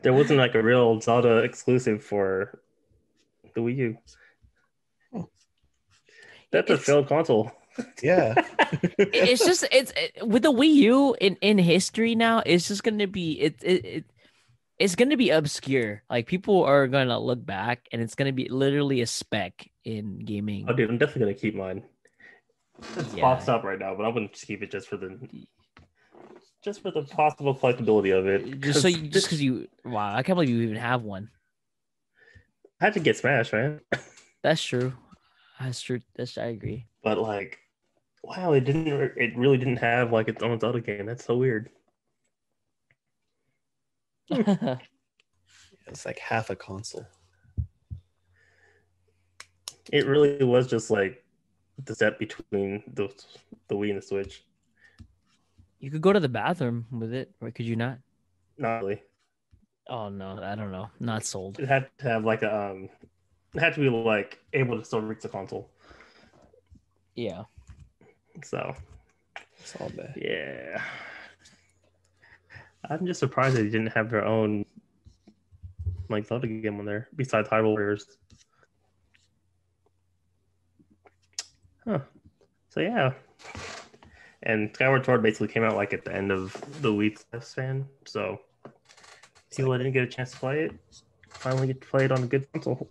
There wasn't like a real Zelda exclusive for the Wii U. That's a failed console. Yeah. it's with the Wii U in history now. It's just gonna be it's gonna be obscure. Like people are gonna look back, and it's gonna be literally a speck in gaming. Oh, dude, I'm definitely gonna keep mine. It's boxed up right now, but I'm gonna just keep it just for the possible collectability of it. Just because you wow, I can't believe you even have one. I had to get Smash, man. That's true. That's true. I agree. But like, wow, it really didn't have like its own Zelda game. That's so weird. It's like half a console. It really was just like the step between the Wii and the Switch. You could go to the bathroom with it, or could you not? Not really. Oh no, I don't know. Not sold. It had to have like it had to be like able to still reach the console. Yeah. So it's all bad. Yeah. I'm just surprised they didn't have their own like Zelda game on there besides Hyrule Warriors. Huh. So yeah. And Skyward Sword basically came out like at the end of the Wii span, so people that didn't get a chance to play it finally get to play it on a good console.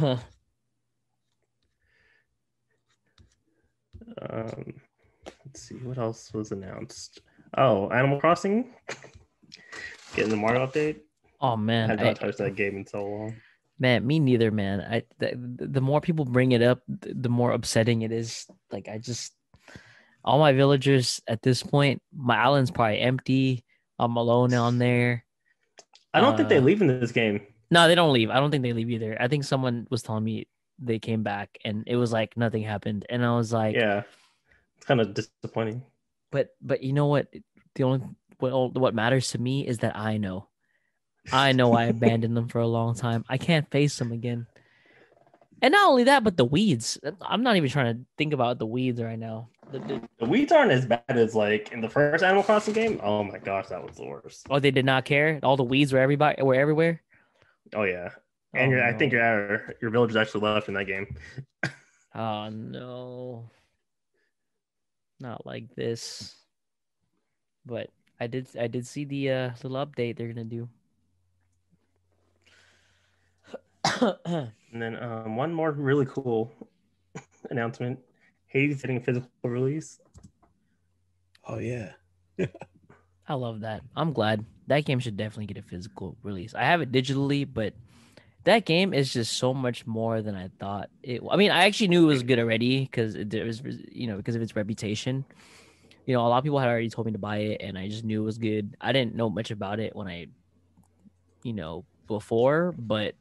Let's see what else was announced. Oh, Animal Crossing getting the Mario update. Oh I man, have not touched that game in so long. man, me neither, man. The more people bring it up, the more upsetting it is. Like all my villagers at this point, my island's probably empty. I'm alone on there. I don't think they leave in this game. No, they don't leave. I don't think they leave either. I think someone was telling me they came back and it was like nothing happened, and I was like, yeah, it's kind of disappointing. But you know what? What matters to me is that I know I abandoned them for a long time. I can't face them again. And not only that, but the weeds. I'm not even trying to think about the weeds right now. The weeds aren't as bad as like in the first Animal Crossing game. Oh my gosh, that was the worst. Oh, they did not care. All the weeds were everywhere. Oh yeah, and I think your villagers actually left in that game. Oh no, not like this. But I did see the little update they're gonna do. And then one more really cool announcement: Hades getting a physical release. Oh yeah. I love that. I'm glad. That game should definitely get a physical release. I have it digitally, but that game is just so much more than I thought. I mean, I actually knew it was good already because because of its reputation. A lot of people had already told me to buy it, and I just knew it was good. I didn't know much about it when I, before, but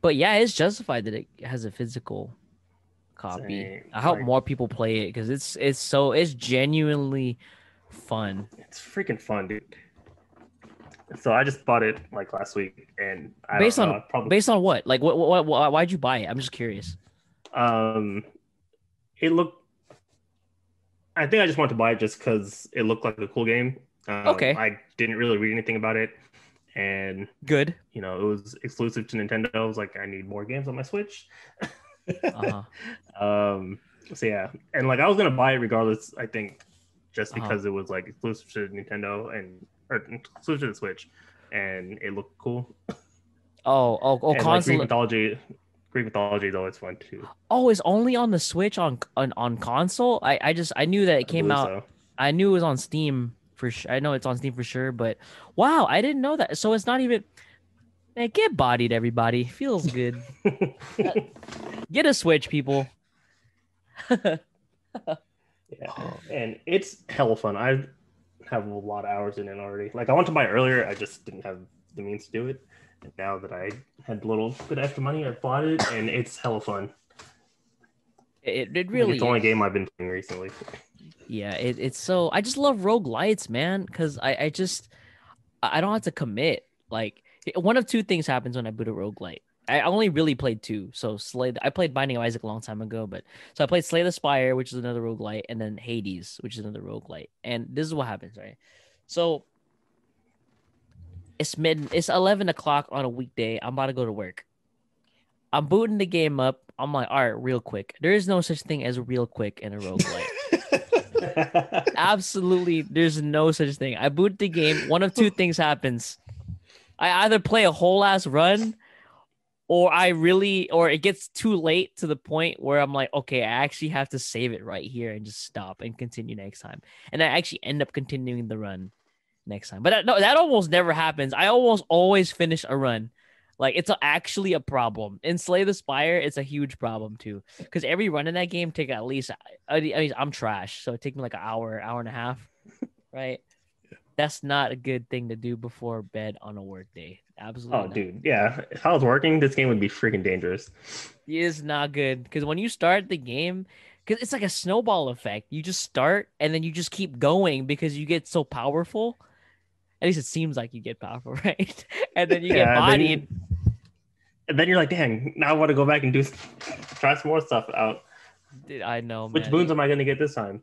yeah, it's justified that it has a physical copy. Same. I hope more people play it because it's genuinely fun. It's freaking fun, dude. So I just bought it like last week, and based on what? Like what? Why'd you buy it? I'm just curious. It looked. I think I just wanted to buy it just because it looked like a cool game. Okay. I didn't really read anything about it, and good. It was exclusive to Nintendo. I was like, I need more games on my Switch. Uh-huh. So yeah, and like I was gonna buy it regardless. I think just because it was like exclusive to Nintendo or exclusive to the Switch, and it looked cool. Oh, and console. Like Greek mythology is always fun too. Oh, it's only on the Switch on console. I knew that it came out. So. I knew it was on Steam for sure. I know it's on Steam for sure, but wow, I didn't know that. So it's not even. Man, get bodied, everybody. Feels good. Get a Switch, people. Yeah, and it's hella fun. I have a lot of hours in it already. Like I wanted to buy it earlier, I just didn't have the means to do it. And now that I had a little bit of extra money, I bought it, and it's hella fun. It really. It's the only game I've been playing recently. Yeah, it's so. I just love roguelites, man, because I don't have to commit. Like one of two things happens when I boot a roguelite. I only really played two. So I played Binding of Isaac a long time ago, so I played Slay the Spire, which is another roguelite, and then Hades, which is another roguelite. And this is what happens, right? So it's 11 o'clock on a weekday. I'm about to go to work. I'm booting the game up. I'm like, all right, real quick. There is no such thing as real quick in a roguelite. Absolutely, there's no such thing. I boot the game. One of two things happens. I either play a whole ass run, or it gets too late to the point where I'm like, okay, I actually have to save it right here and just stop and continue next time. And I actually end up continuing the run next time. But that almost never happens. I almost always finish a run. Like it's actually a problem. In Slay the Spire, it's a huge problem too. Because every run in that game take at least. I mean, I'm trash, so it takes me like an hour and a half, right? That's not a good thing to do before bed on a work day. Absolutely. Oh, dude, yeah. If I was working, this game would be freaking dangerous. It is not good because when you start the game, because it's like a snowball effect. You just start and then you just keep going because you get so powerful. At least it seems like you get powerful, right? And then you get bodied. And then you're like, dang, now I want to go back and try some more stuff out. Dude, I know, Which boons am I going to get this time?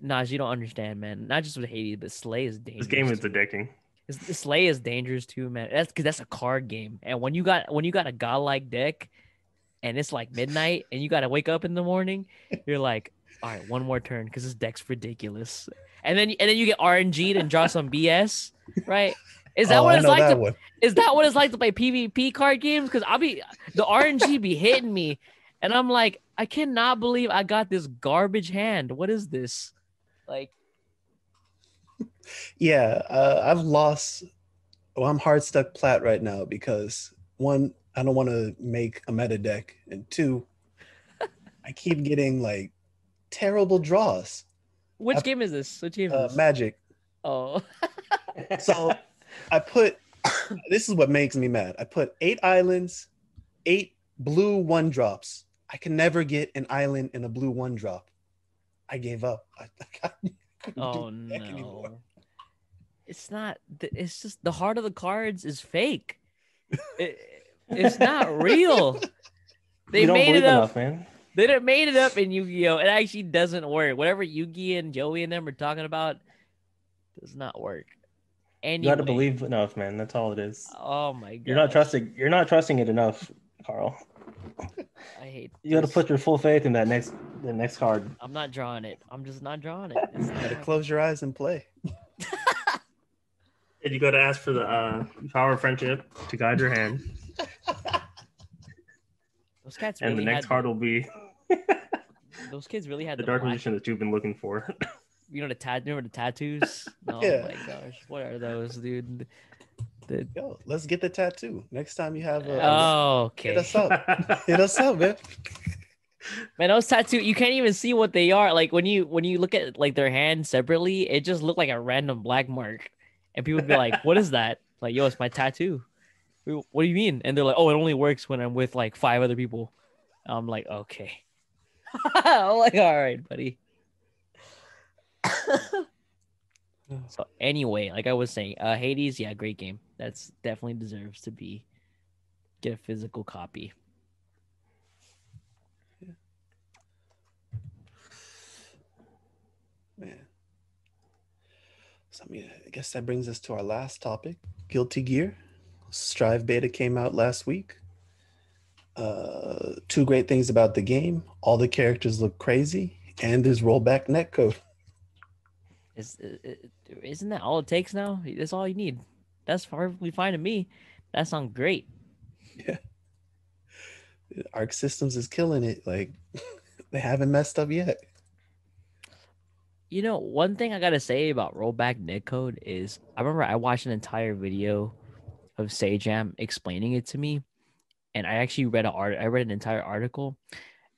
Naj, you don't understand, man. Not just with Hades, but Slay is dangerous. This game is addicting. Slay is dangerous too, man. That's because that's a card game. And when you got a godlike deck and it's like midnight and you got to wake up in the morning, you're like, all right, one more turn because this deck's ridiculous. And then you get RNG'd and draw some BS, right? Is that what it's like? Is that what it's like to play PvP card games? Because the RNG be hitting me, and I'm like, I cannot believe I got this garbage hand. What is this? Like, Yeah, I've lost. Well, I'm hard stuck plat right now because one, I don't want to make a meta deck, and two, I keep getting like terrible draws. Which game is this? Which game is this? Magic. Oh. So I put. This is what makes me mad. I put 8 islands, 8 blue 1-drops. I can never get an island and a blue 1-drop. I gave up. I couldn't Oh do the deck no. anymore. It's not. It's just the heart of the cards is fake. It's not real. They You don't made believe it up. enough, man. They done made it up in Yu-Gi-Oh! It actually doesn't work. Whatever Yugi and Joey and them are talking about does not work. Anyway. You got to believe enough, man. That's all it is. Oh my god. You're not trusting it enough, Carl. I hate. You got to this. put your full faith in the next card. I'm not drawing it. I'm just not drawing it. It's not Gotta happening. close your eyes and play. And you got to ask for the power of friendship to guide your hand, Those cats and really the next had. card will be Those kids really had the the dark black. magician that you've been looking for. You know remember the tattoos? Oh Yeah. my gosh, what are those, dude? Yo, let's get the tattoo. Next time you have a Oh, hit okay. us up. Hit us up, man. Man, those tattoos, you can't even see what they are. Like when you look at like their hand separately, it just looked like a random black mark. And people would be like, "What is that?" Like, "Yo, it's my tattoo." What do you mean? And they're like, "Oh, it only works when I'm with like 5 other people." I'm like, "Okay." I'm like, "All right, buddy." So anyway, like I was saying, Hades, yeah, great game. That's definitely deserves to get a physical copy. Man. So I guess that brings us to our last topic. Guilty Gear. Strive beta came out last week. 2 great things about the game. All the characters look crazy, and there's rollback netcode. Isn't that all it takes now? That's all you need. That's perfectly fine to me. That sounds great. Yeah. Arc Systems is killing it. Like they haven't messed up yet. You know, one thing I gotta say about rollback netcode is I remember I watched an entire video of Sajam explaining it to me, and I actually read an entire article.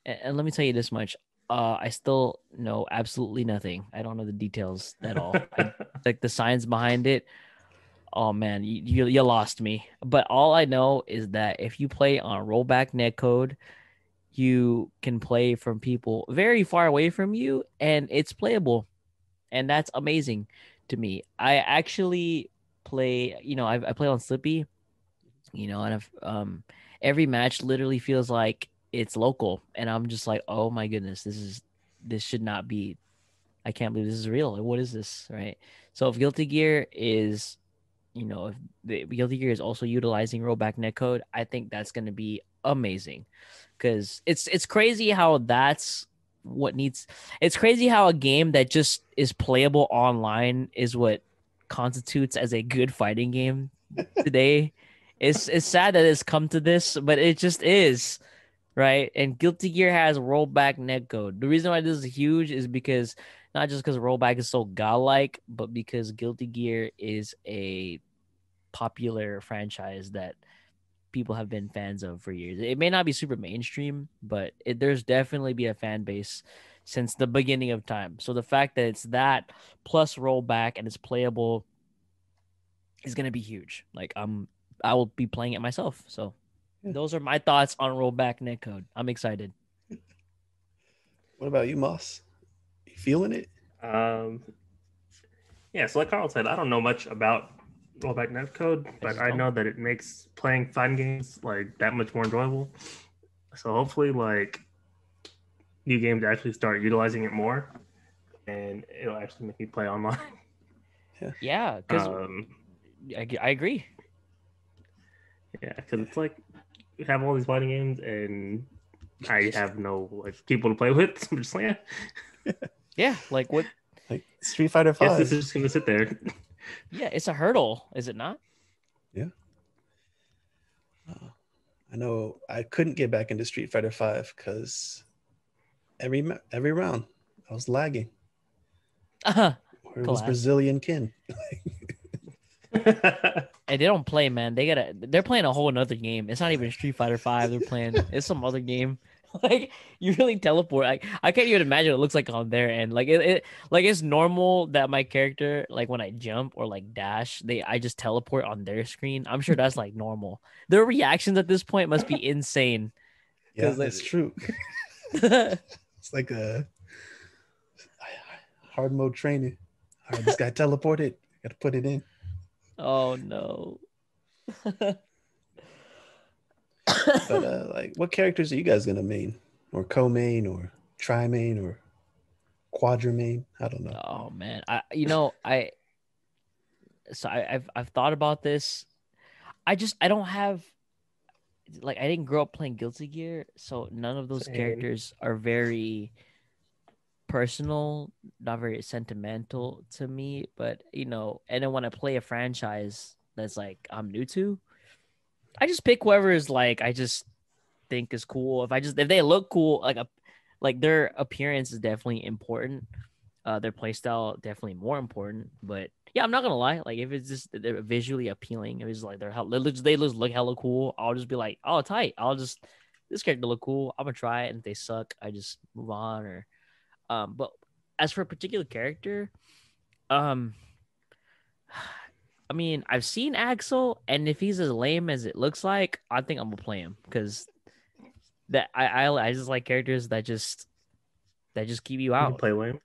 And let me tell you this much: I still know absolutely nothing. I don't know the details at all. Like the science behind it. Oh man, you lost me. But all I know is that if you play on rollback netcode, you can play from people very far away from you, and it's playable, and that's amazing to me. I actually play, I play on Slippy, and I've every match literally feels like it's local, and I'm just like, oh my goodness, this should not be. I can't believe this is real. What is this, right? So if Guilty Gear is, if the Guilty Gear is also utilizing rollback netcode, I think that's going to be amazing, because it's crazy how that's what needs. It's crazy how a game that just is playable online is what constitutes as a good fighting game today. It's sad that it's come to this, but it just is, right? And Guilty Gear has rollback netcode. The reason why this is huge is because not just because rollback is so godlike, but because Guilty Gear is a popular franchise that people have been fans of for years. It may not be super mainstream, but there's definitely be a fan base since the beginning of time. So the fact that it's that plus rollback and it's playable is going to be huge. Like I will be playing it myself. So those are my thoughts on rollback netcode. I'm excited. What about you, Moss? You feeling it? Yeah, so like Carl said, I don't know much about rollback netcode, but I know that it makes playing fighting games like that much more enjoyable. So hopefully, like new games actually start utilizing it more, and it'll actually make me play online. Yeah, because I agree. Yeah, because it's like we have all these fighting games, and I have no like people to play with. I'm just like, yeah, like what? Like Street Fighter 5. Guess this is just gonna sit there. Yeah, it's a hurdle, is it not? Yeah. I know I couldn't get back into Street Fighter 5 because every round I was lagging. Uh-huh. Or it was Brazilian Ken. Hey, they don't play, man. They're playing a whole nother game. It's not even Street Fighter 5. They're playing. It's some other game. Like you really teleport. I can't even imagine what it looks like on there. And like like it's normal that my character, like when I jump or like dash, I just teleport on their screen. I'm sure that's like normal. Their reactions at this point must be insane. Yeah, that's true. It's like a hard mode training. All right, this guy teleported. Got to put it in. Oh no. But like, what characters are you guys gonna main, or co-main, or tri-main, or quadra-main? I don't know. Oh man, I've thought about this. I don't have, like, I didn't grow up playing Guilty Gear, so none of those characters are very personal, not very sentimental to me. But and then when I play a franchise that's like I'm new to, I just pick whoever is like I just think is cool. If they look cool, like their appearance is definitely important. Their playstyle definitely more important. But yeah, I'm not gonna lie. Like if it's just they're visually appealing, if it's like they look hella cool, I'll just be like, oh tight. This character look cool. I'm gonna try it, and if they suck, I just move on. Or but as for a particular character, I mean, I've seen Axel, and if he's as lame as it looks like, I think I'm gonna play him because that I just like characters that just keep you out. You play lame.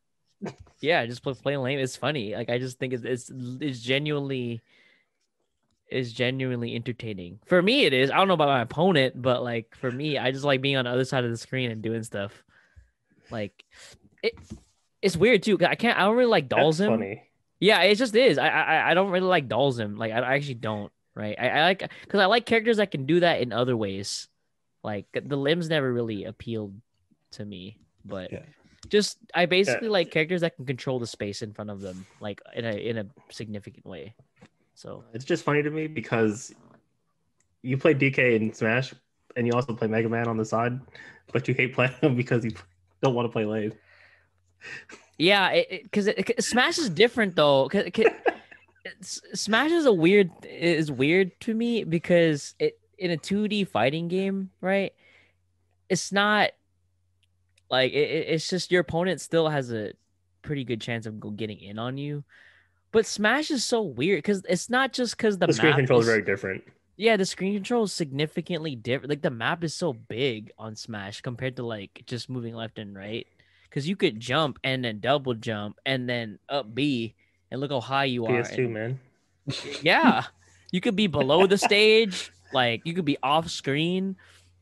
Yeah, just play lame. It's funny. Like I just think it's genuinely entertaining. For me, it is. I don't know about my opponent, but like for me, I just like being on the other side of the screen and doing stuff. Like it's weird too. I don't really like dolls him. Funny. Yeah, it just is. I don't really like Dalsum. Like I actually don't. Right. I like because I like characters that can do that in other ways. Like the limbs never really appealed to me, but I basically like characters that can control the space in front of them, like in a significant way. So it's just funny to me because you play DK in Smash, and you also play Mega Man on the side, but you hate playing them because you don't want to play lane. Yeah, because Smash is different though. Smash is weird to me because in a 2D fighting game, right? It's not like it's just your opponent still has a pretty good chance of getting in on you. But Smash is so weird because it's not just because the screen map control is very different. Yeah, the screen control is significantly different. Like the map is so big on Smash compared to like just moving left and right. Because you could jump and then double jump and then up B and look how high you are. PS2, man. Yeah. You could be below the stage. Like you could be off screen.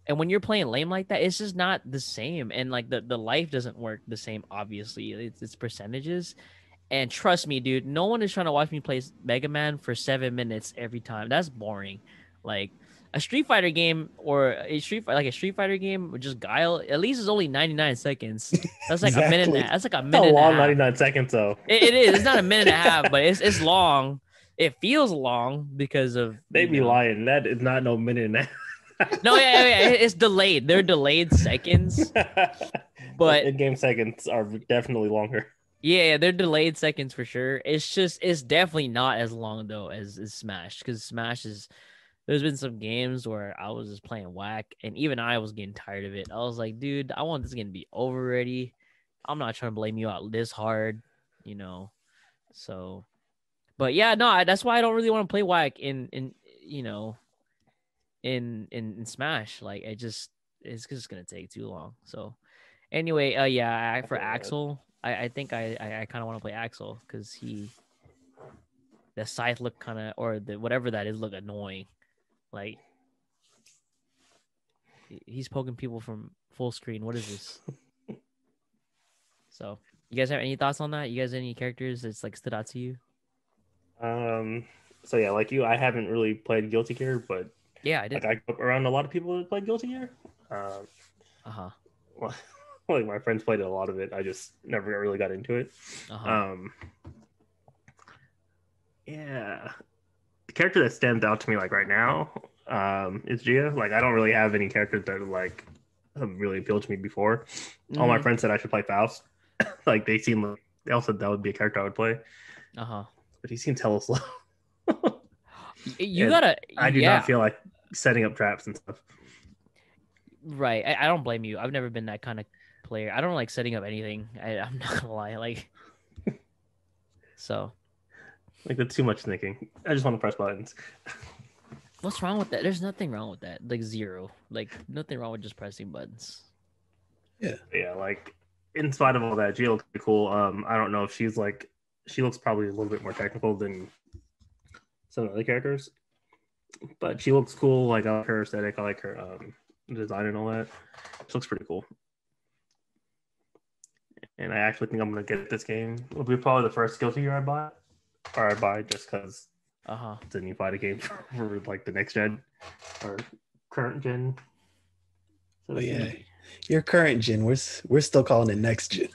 And when you're playing lame like that, it's just not the same. And like the life doesn't work the same, obviously. It's percentages. And trust me, dude, no one is trying to watch me play Mega Man for 7 minutes every time. That's boring. Like a Street Fighter game or a Street Fighter game with just Guile, at least it's only 99 seconds. That's like a minute. That's like a minute. That's a long and a half. 99 seconds though. It is. It's not a minute and a half, but it's long. It feels long because of they be lying. That is not no minute and a half. No, yeah, it's delayed. They're delayed seconds, but in-game seconds are definitely longer. Yeah, they're delayed seconds for sure. It's definitely not as long though as Smash, because Smash is. There's been some games where I was just playing whack, and even I was getting tired of it. I was like, dude, I want this game to be over already. I'm not trying to blame you out this hard, So, but yeah, no, that's why I don't really want to play whack in Smash. Like, it's just gonna take too long. So, anyway, for Axel, I think I kind of want to play Axel because the scythe look kind of, or the whatever that is, look annoying. Like he's poking people from full screen. What is this? So you guys have any thoughts on that? You guys have any characters that's like stood out to you? So yeah, like you, I haven't really played Guilty Gear, but yeah, I did. Like I grew up around a lot of people that played Guilty Gear. Well, like my friends played a lot of it. I just never really got into it. Yeah. The character that stands out to me like right now is Gia. Like I don't really have any characters that have really appealed to me before. All my friends said I should play Faust. Like they seem like they also that would be a character I would play. But he seems hella slow. You gotta. I do not feel like setting up traps and stuff. Right. I don't blame you. I've never been that kind of player. I don't like setting up anything. I'm not gonna lie. Like, so. Like, that's too much thinking. I just want to press buttons. What's wrong with that? There's nothing wrong with that. Like, zero. Like, nothing wrong with just pressing buttons. Yeah. Yeah, like, in spite of all that, she looks pretty cool. I don't know if she's like, she looks probably a little bit more technical than some of the other characters. But she looks cool. Like, I like her aesthetic. I like her design and all that. She looks pretty cool. And I actually think I'm going to get this game. It'll be probably the first Guilty Gear I buy. Or I buy just because it's a new fighting game for like the next gen or current gen. So yeah, your current gen. We're still calling it next gen.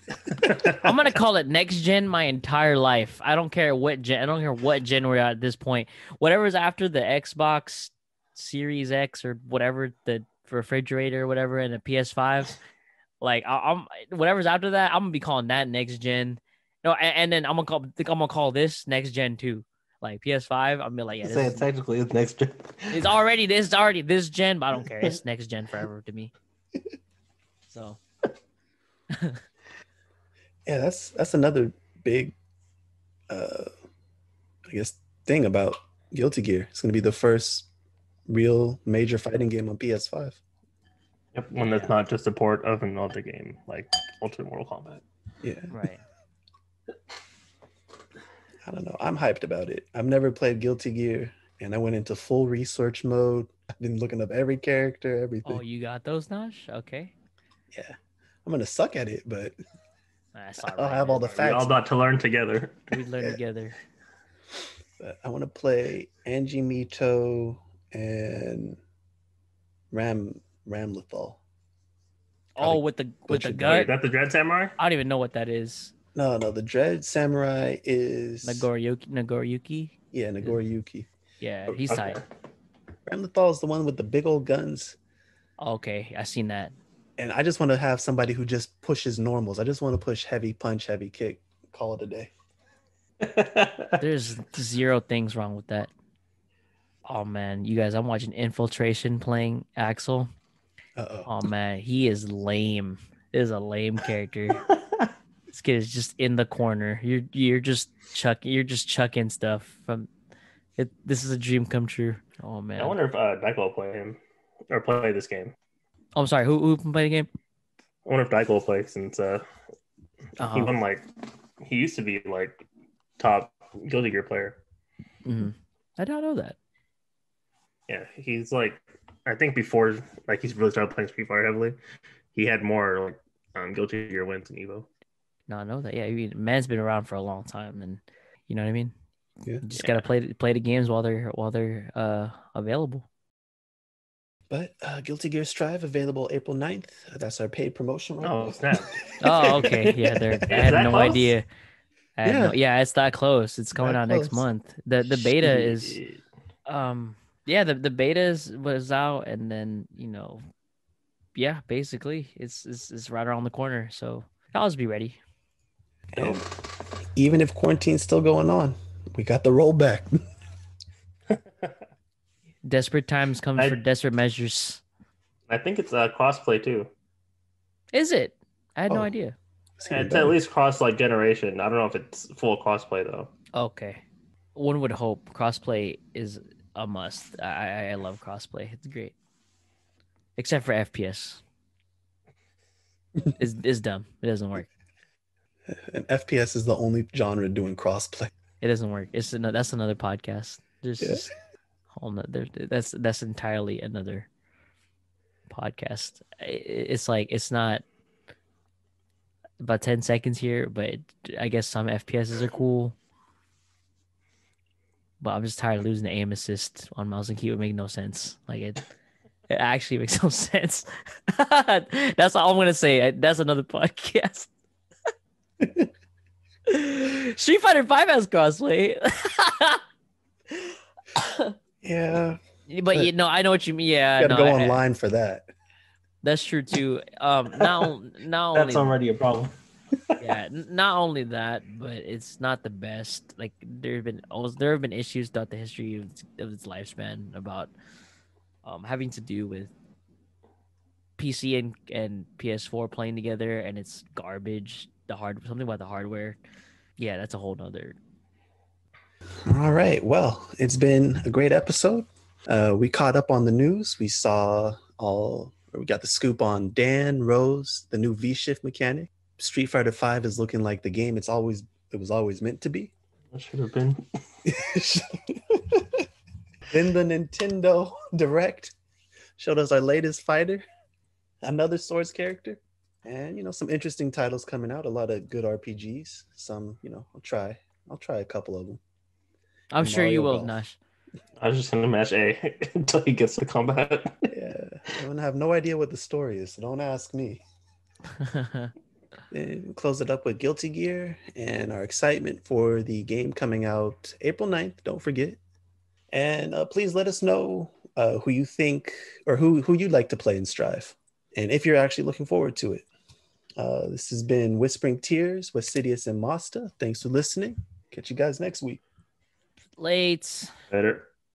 I'm gonna call it next gen my entire life. I don't care what gen. I don't care what gen we're at this point. Whatever's after the Xbox Series X or whatever, the refrigerator or whatever, and the PS5. Like I'm whatever's after that, I'm gonna be calling that next gen. No, and then I'm gonna call this next gen too, like PS5. I'm gonna be like, yeah, this technically it's next gen. It's already this gen, but I don't care. It's next gen forever to me. So, yeah, that's another big, I guess, thing about Guilty Gear. It's gonna be the first real major fighting game on PS5. Yep, one that's not just a port of another game like Ultimate Mortal Kombat. Yeah, right. I don't know. I'm hyped about it. I've never played Guilty Gear, and I went into full research mode. I've been looking up every character, everything. Oh, you got those, Nosh? Okay. Yeah, I'm gonna suck at it, but I'll right, have all the facts. We're all about to learn together. We learn together. But I want to play Angie Mito and Ramlethal. Oh, with the gut. Is that the Dread Samurai? I don't even know what that is. No, the Dread Samurai is Nagoriyuki. Yeah, Nagoriyuki. Yeah, he's tight. Ramlethal is the one with the big old guns. Okay, I seen that. And I just want to have somebody who just pushes normals. I just want to push heavy punch, heavy kick. Call it a day. There's zero things wrong with that. Oh man, you guys, I'm watching Infiltration playing Axel. Oh man, he is lame. This is a lame character. This kid is just in the corner. You're just chucking stuff from it. This is a dream come true. Oh man. I wonder if Dyke will play him or play this game. Oh, I'm sorry. Who played the game? I wonder if Dyke will play since he won he used to be like top Guilty Gear player. Mm-hmm. I don't know that. Yeah, he's like I think before he's really started playing Street Fighter heavily, he had more Guilty Gear wins than Evo. No, I know that. Yeah, I mean, man's been around for a long time, and you know what I mean. Yeah, you just gotta play the games while they're available. But Guilty Gear Strive available April 9th. That's our paid promotion. Right oh snap! Oh okay, yeah. I had no close? Idea. It's that close. It's coming out next month. The beta is, the beta was out, and then basically it's right around the corner. So I'll just be ready. And even if quarantine's still going on, we got the rollback. Desperate times comes for desperate measures. I think it's crossplay too. Is it? I had no idea. It's at least cross generation. I don't know if it's full crossplay though. Okay. One would hope crossplay is a must. I love crossplay. It's great. Except for FPS. It's dumb. It doesn't work. And FPS is the only genre doing crossplay. It doesn't work. That's another podcast. That's entirely another podcast. It's not about 10 seconds here, but I guess some FPSs are cool. But I'm just tired of losing the aim assist on mouse and keyboard. It makes no sense. It actually makes no sense. That's all I'm gonna say. That's another podcast. Street Fighter 5 has crossplay. Yeah, but I know what you mean. Yeah, you gotta go online for that. That's true too. Now that's already a problem. Yeah, not only that, but it's not the best. Like there have been issues throughout the history of its lifespan about having to do with PC and PS4 playing together, and it's garbage. Something about the hardware. Yeah, that's a whole nother. All right. Well, it's been a great episode. We caught up on the news. We got the scoop on Dan, Rose, the new V-Shift mechanic. Street Fighter V is looking like the game it was always meant to be. That should have been. Then the Nintendo Direct showed us our latest fighter, another Swords character, and some interesting titles coming out. A lot of good RPGs. Some, I'll try a couple of them. I'm And sure you Mario will, Golf. Nash. I was just gonna match A until he gets to combat. Yeah, I'm gonna have no idea what the story is, so don't ask me. And close it up with Guilty Gear and our excitement for the game coming out April 9th. Don't forget. And please let us know who you think or who you'd like to play in Strive. And if you're actually looking forward to it. This has been Whispering Tears, Westsidious and Mossta. Thanks for listening. Catch you guys next week. Late. Better.